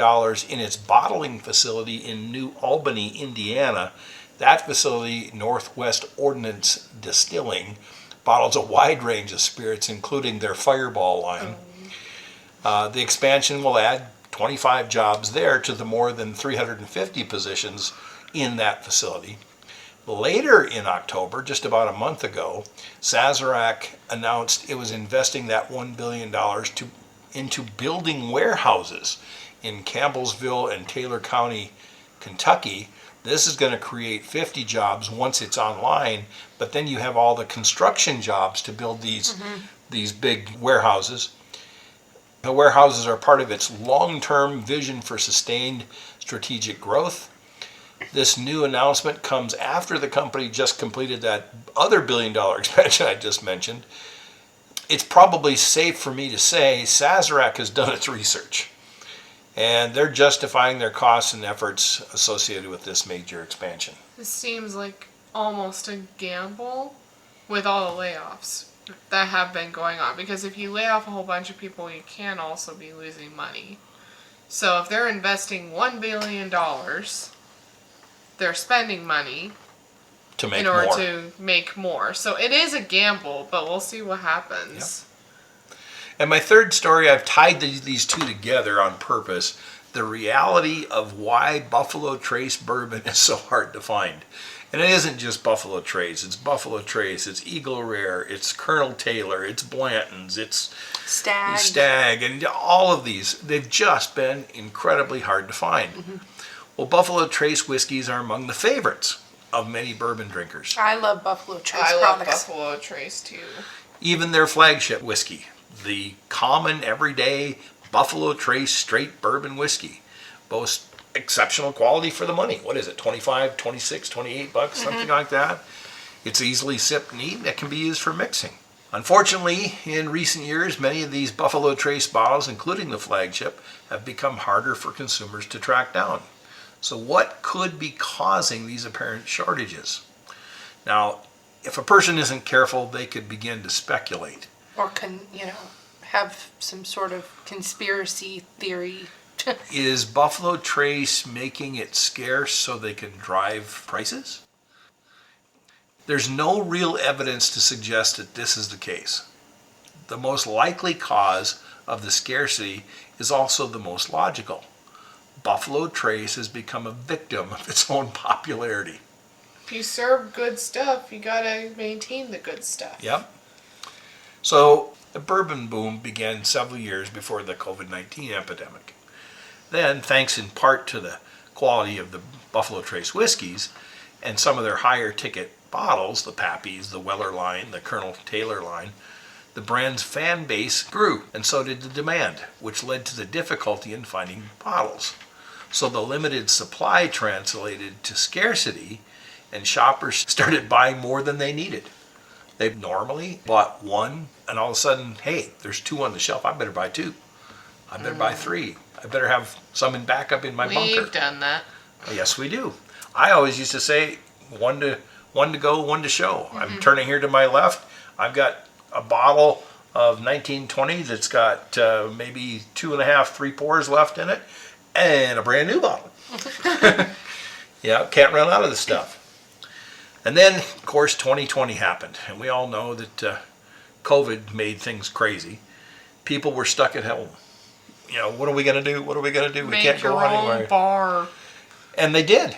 in its bottling facility in New Albany, Indiana. That facility, Northwest Ordnance Distilling, bottles a wide range of spirits, including their Fireball line. The expansion will add 25 jobs there to the more than 350 positions in that facility. Later in October, just about a month ago, Sazerac announced it was investing that $1 billion into building warehouses in Campbellsville and Taylor County, Kentucky. This is going to create 50 jobs once it's online, but then you have all the construction jobs to build these big warehouses. The warehouses are part of its long-term vision for sustained strategic growth. This new announcement comes after the company just completed that other billion-dollar expansion I just mentioned. It's probably safe for me to say Sazerac has done its research, and they're justifying their costs and efforts associated with this major expansion. This seems like almost a gamble with all the layoffs that have been going on, because if you lay off a whole bunch of people, you can also be losing money. So if they're investing $1 billion, they're spending money in order to make more. So it is a gamble, but we'll see what happens. Yep. And my third story, I've tied these two together on purpose. The reality of why Buffalo Trace bourbon is so hard to find. And it isn't just Buffalo Trace. It's Buffalo Trace, it's Eagle Rare, it's Colonel Taylor, it's Blanton's, it's Stag, and all of these. They've just been incredibly hard to find. Well, Buffalo Trace whiskeys are among the favorites of many bourbon drinkers. I love Buffalo Trace products. I love Buffalo Trace too. Even their flagship whiskey, the common, everyday Buffalo Trace straight bourbon whiskey, boasts exceptional quality for the money. What is it, 25, 26, 28 bucks, something like that? It's easily sipped neat and it can be used for mixing. Unfortunately, in recent years, many of these Buffalo Trace bottles, including the flagship, have become harder for consumers to track down. So what could be causing these apparent shortages? Now, if a person isn't careful, they could begin to speculate. Or have some sort of conspiracy theory. Is Buffalo Trace making it scarce so they can drive prices? There's no real evidence to suggest that this is the case. The most likely cause of the scarcity is also the most logical. Buffalo Trace has become a victim of its own popularity. If you serve good stuff, you gotta maintain the good stuff. Yep. So the bourbon boom began several years before the COVID-19 epidemic. Then, thanks in part to the quality of the Buffalo Trace whiskeys and some of their higher ticket bottles, the Pappy's, the Weller line, the Colonel Taylor line, the brand's fan base grew, and so did the demand, which led to the difficulty in finding bottles. So the limited supply translated to scarcity, and shoppers started buying more than they needed. They normally bought one, and all of a sudden, hey, there's two on the shelf. I better buy two. I better buy three. I better have some in backup in my bunker. We've done that. Yes, we do. I always used to say one to go, one to show. I'm turning here to my left. I've got a bottle of 1920 that's got maybe 2.5, 3 pours left in it, and a brand new bottle. Yeah, can't run out of the stuff. And then, of course, 2020 happened, and we all know that COVID made things crazy. People were stuck at home. You know, what are we going to do? What are we going to do? We can't go anywhere. Make your own bar. And they did.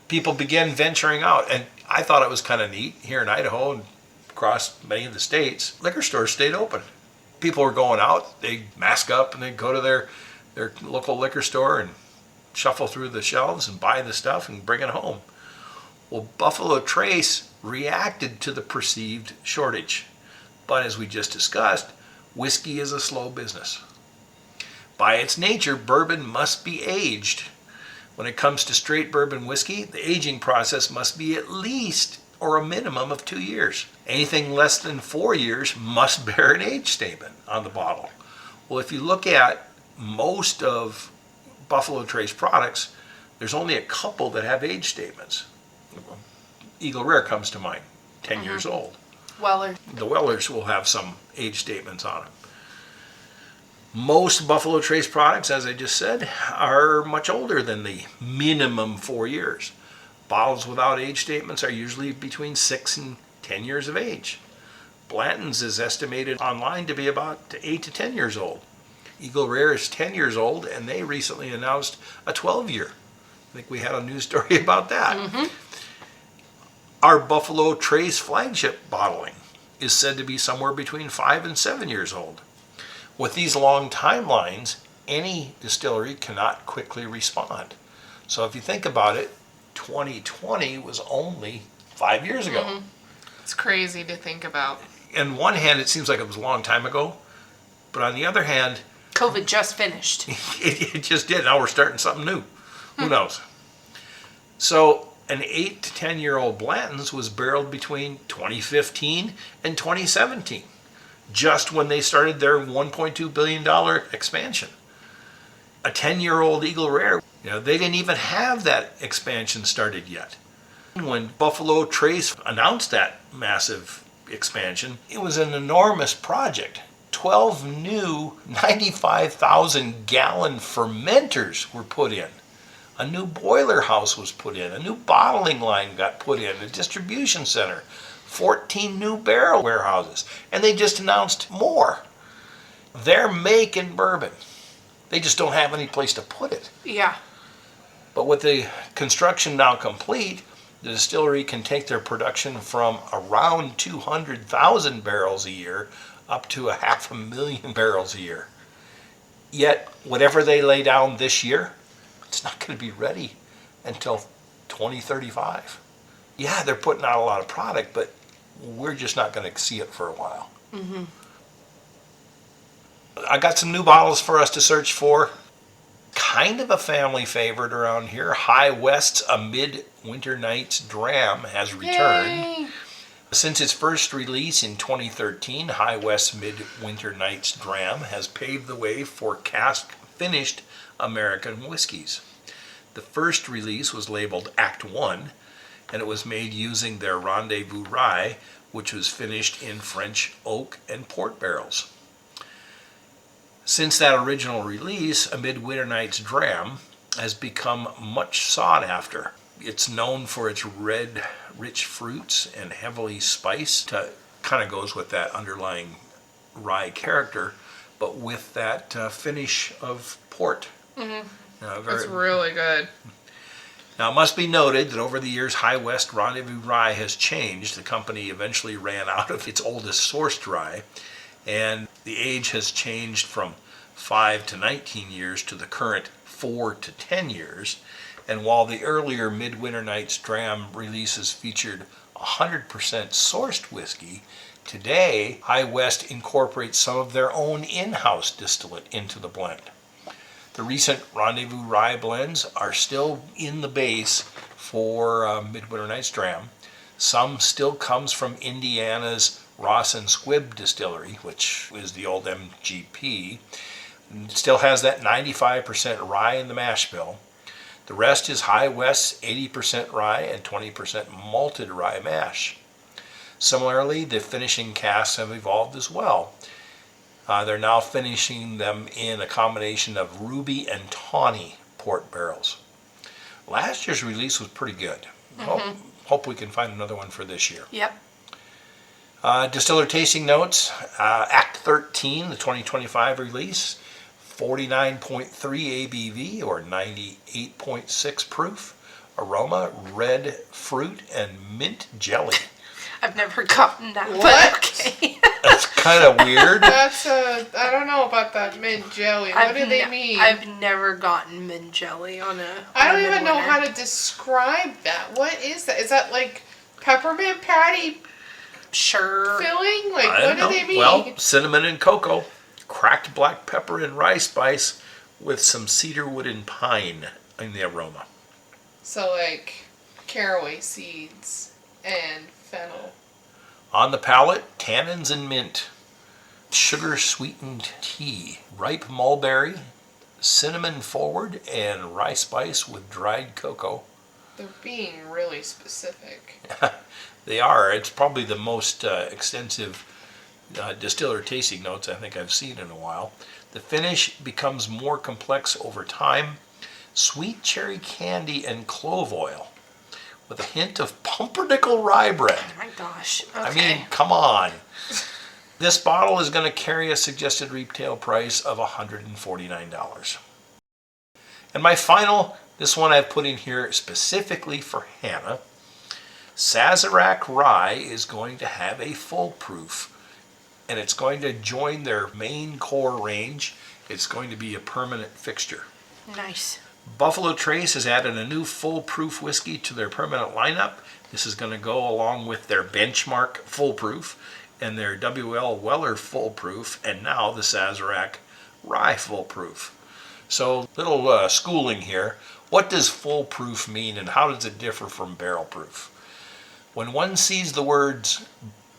People began venturing out, and I thought it was kind of neat here in Idaho and across many of the states. Liquor stores stayed open. People were going out, they'd mask up and they'd go to their local liquor store and shuffle through the shelves and buy the stuff and bring it home. Well, Buffalo Trace reacted to the perceived shortage. But as we just discussed, whiskey is a slow business. By its nature, bourbon must be aged. When it comes to straight bourbon whiskey, the aging process must be at least or a minimum of 2 years. Anything less than 4 years must bear an age statement on the bottle. Well, if you look at most of Buffalo Trace products, there's only a couple that have age statements. Eagle Rare comes to mind, 10 years old. Weller. The Wellers will have some age statements on them. Most Buffalo Trace products, as I just said, are much older than the minimum 4 years. Bottles without age statements are usually between 6 and 10 years of age. Blanton's is estimated online to be about 8 to 10 years old. Eagle Rare is 10 years old, and they recently announced a 12-year. I think we had a news story about that. Our Buffalo Trace flagship bottling is said to be somewhere between 5 and 7 years old. With these long timelines, any distillery cannot quickly respond. So if you think about it, 2020 was only 5 years ago. It's crazy to think about. On one hand, it seems like it was a long time ago, but on the other hand, COVID just finished. it just did. Now we're starting something new. Who knows? So an 8 to 10 year old Blanton's was barreled between 2015 and 2017, just when they started their $1.2 billion expansion. A 10-year-old Eagle Rare, they didn't even have that expansion started yet. When Buffalo Trace announced that massive expansion, it was an enormous project. 12 new 95,000 gallon fermenters were put in. A new boiler house was put in. A new bottling line got put in. A distribution center. 14 new barrel warehouses. And they just announced more. They're making bourbon. They just don't have any place to put it. Yeah. But with the construction now complete, the distillery can take their production from around 200,000 barrels a year up to 500,000 barrels a year. Yet, whatever they lay down this year, it's not going to be ready until 2035. Yeah, they're putting out a lot of product, but we're just not going to see it for a while. I got some new bottles for us to search for. Kind of a family favorite around here. High West's A Midwinter Night's Dram has returned. Yay! Since its first release in 2013, High West's Midwinter Night's Dram has paved the way for cask-finished American whiskies. The first release was labeled Act 1, and it was made using their Rendezvous Rye, which was finished in French oak and port barrels. Since that original release, A Midwinter Night's Dram has become much sought after. It's known for its red, rich fruits and heavily spiced. Kind of goes with that underlying rye character, but with that finish of port. It's really good. Now, it must be noted that over the years, High West Rendezvous Rye has changed. The company eventually ran out of its oldest sourced rye, and the age has changed from 5 to 19 years to the current 4 to 10 years. And while the earlier Midwinter Night's Dram releases featured 100% sourced whiskey, today High West incorporates some of their own in-house distillate into the blend. The recent Rendezvous Rye blends are still in the base for Midwinter Night's Dram. Some still comes from Indiana's Ross and Squibb distillery, which is the old MGP. It still has that 95% rye in the mash bill. The rest is High West's 80% rye and 20% malted rye mash. Similarly, the finishing casks have evolved as well. They're now finishing them in a combination of ruby and tawny port barrels. Last year's release was pretty good. Hope we can find another one for this year. Yep. Distiller tasting notes, Act 13, the 2025 release, 49.3 ABV or 98.6 proof. Aroma, red fruit and mint jelly. I've never gotten that. What? But okay. That's kind of weird. I don't know about that mint jelly. What do they mean? I've never gotten mint jelly on a. I don't even know how to describe that. What is that? Is that like peppermint patty Sure. filling? Like, I what don't do know. they mean? Well, cinnamon and cocoa, cracked black pepper and rye spice with some cedarwood and pine in the aroma. So, like, caraway seeds and fennel. On the palate, tannins and mint, sugar sweetened tea, ripe mulberry, cinnamon forward, and rye spice with dried cocoa. They're being really specific. They are. It's probably the most extensive distiller tasting notes I think I've seen in a while. The finish becomes more complex over time. Sweet cherry candy and clove oil with a hint of pumpernickel rye bread. Oh my gosh. Okay. I mean, come on. This bottle is going to carry a suggested retail price of $149. And my final, this one I've put in here specifically for Hannah. Sazerac Rye is going to have a full proof, and it's going to join their main core range. It's going to be a permanent fixture. Nice. Buffalo Trace has added a new full-proof whiskey to their permanent lineup. This is going to go along with their Benchmark Full Proof and their WL Weller Full Proof, and now the Sazerac Rye Full Proof. So, little schooling here. What does full proof mean, and how does it differ from barrel proof? When one sees the words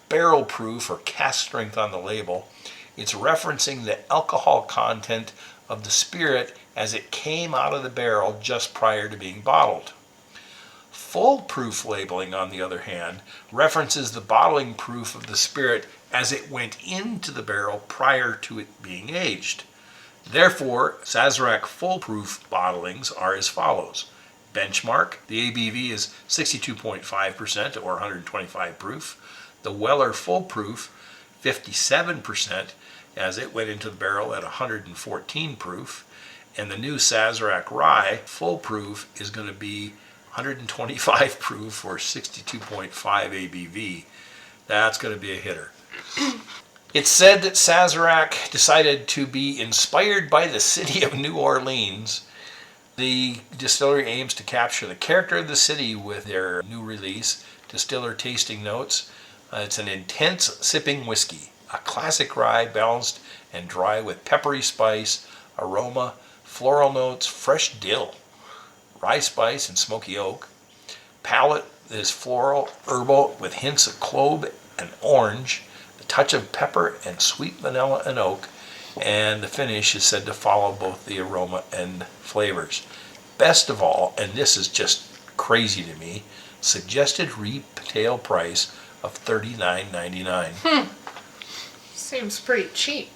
barrel proof or cask strength on the label, it's referencing the alcohol content of the spirit as it came out of the barrel just prior to being bottled. Full proof labeling, on the other hand, references the bottling proof of the spirit as it went into the barrel prior to it being aged. Therefore, Sazerac full proof bottlings are as follows. Benchmark, the ABV is 62.5% or 125 proof. The Weller full proof, 57%, as it went into the barrel at 114 proof. And the new Sazerac Rye full proof is going to be 125 proof or 62.5 ABV. That's going to be a hitter. It's said that Sazerac decided to be inspired by the city of New Orleans. The distillery aims to capture the character of the city with their new release, Distiller Tasting Notes. It's an intense sipping whiskey, a classic rye balanced and dry with peppery spice, aroma, floral notes, fresh dill, rye spice, and smoky oak. Palate is floral, herbal with hints of clove and orange, a touch of pepper and sweet vanilla and oak, and the finish is said to follow both the aroma and flavors. Best of all, and this is just crazy to me, suggested retail price of $39.99. Seems pretty cheap.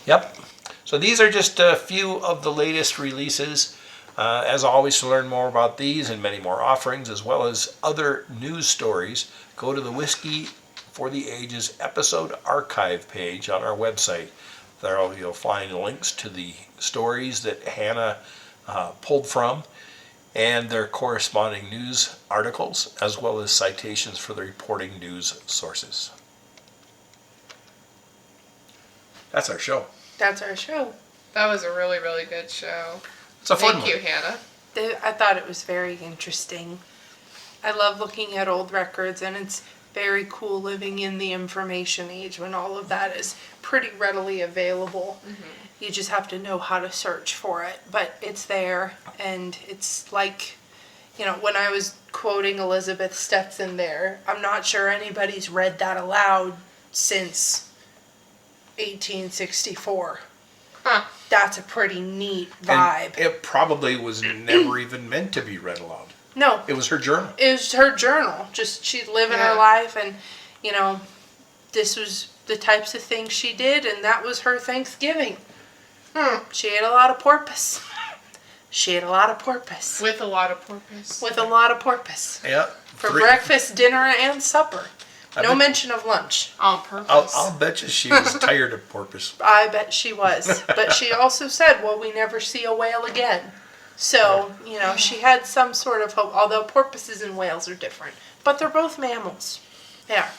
Yep. So these are just a few of the latest releases. As always, to learn more about these and many more offerings, as well as other news stories, go to the Whiskey for the Ages episode archive page on our website. There you'll find links to the stories that Hannah pulled from and their corresponding news articles, as well as citations for the reporting news sources. That's our show. That's our show. That was a really, really good show. It's a fun Thank one. you, Hannah. I thought it was very interesting. I love looking at old records, and it's very cool living in the information age when all of that is pretty readily available. Mm-hmm. You just have to know how to search for it, but it's there, and it's like, you know, when I was quoting Elizabeth Stetson there, I'm not sure anybody's read that aloud since 1864. Huh. That's a pretty neat vibe. And it probably was never even meant to be read aloud. No. It was her journal. It was her journal. Just she'd living Yeah. her life, and you know, this was the types of things she did, and that was her Thanksgiving. She ate a lot of porpoise. She ate a lot of porpoise. With a lot of porpoise. With a lot of porpoise. Yeah. For breakfast, dinner, and supper. No mention of lunch. On purpose. I'll bet you she was tired of porpoise. I bet she was. But she also said, well, we never see a whale again. So, you know, she had some sort of hope, although porpoises and whales are different. But they're both mammals. Yeah.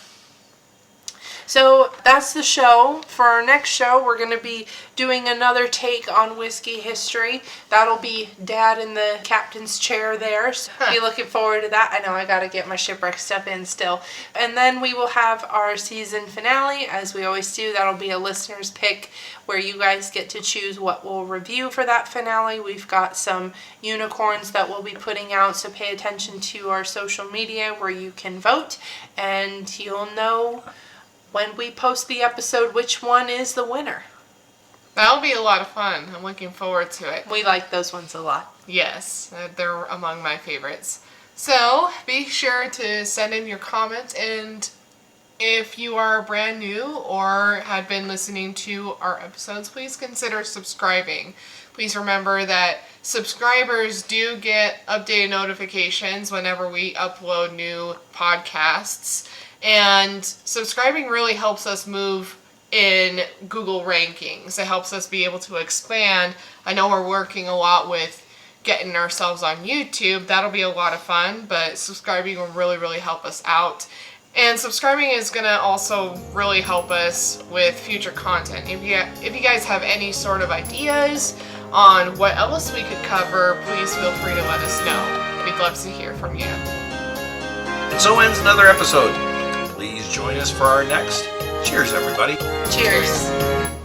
So that's the show. For our next show, we're going to be doing another take on whiskey history. That'll be Dad in the captain's chair there. So be looking forward to that. I know I got to get my shipwreck stuff in still. And then we will have our season finale, as we always do. That'll be a listener's pick where you guys get to choose what we'll review for that finale. We've got some unicorns that we'll be putting out, so pay attention to our social media where you can vote, and you'll know when we post the episode which one is the winner. That'll be a lot of fun. I'm looking forward to it. We like those ones a lot. Yes, they're among my favorites. So be sure to send in your comments, and if you are brand new or had been listening to our episodes, please consider subscribing. Please remember that subscribers do get updated notifications whenever we upload new podcasts. And subscribing really helps us move in Google rankings. It helps us be able to expand. I know we're working a lot with getting ourselves on YouTube. That'll be a lot of fun, but subscribing will really help us out. And subscribing is going to also really help us with future content. If you guys have any sort of ideas on what else we could cover, please feel free to let us know. We'd love to hear from you. And so ends another episode. Please join us for our next. Cheers, everybody. Cheers.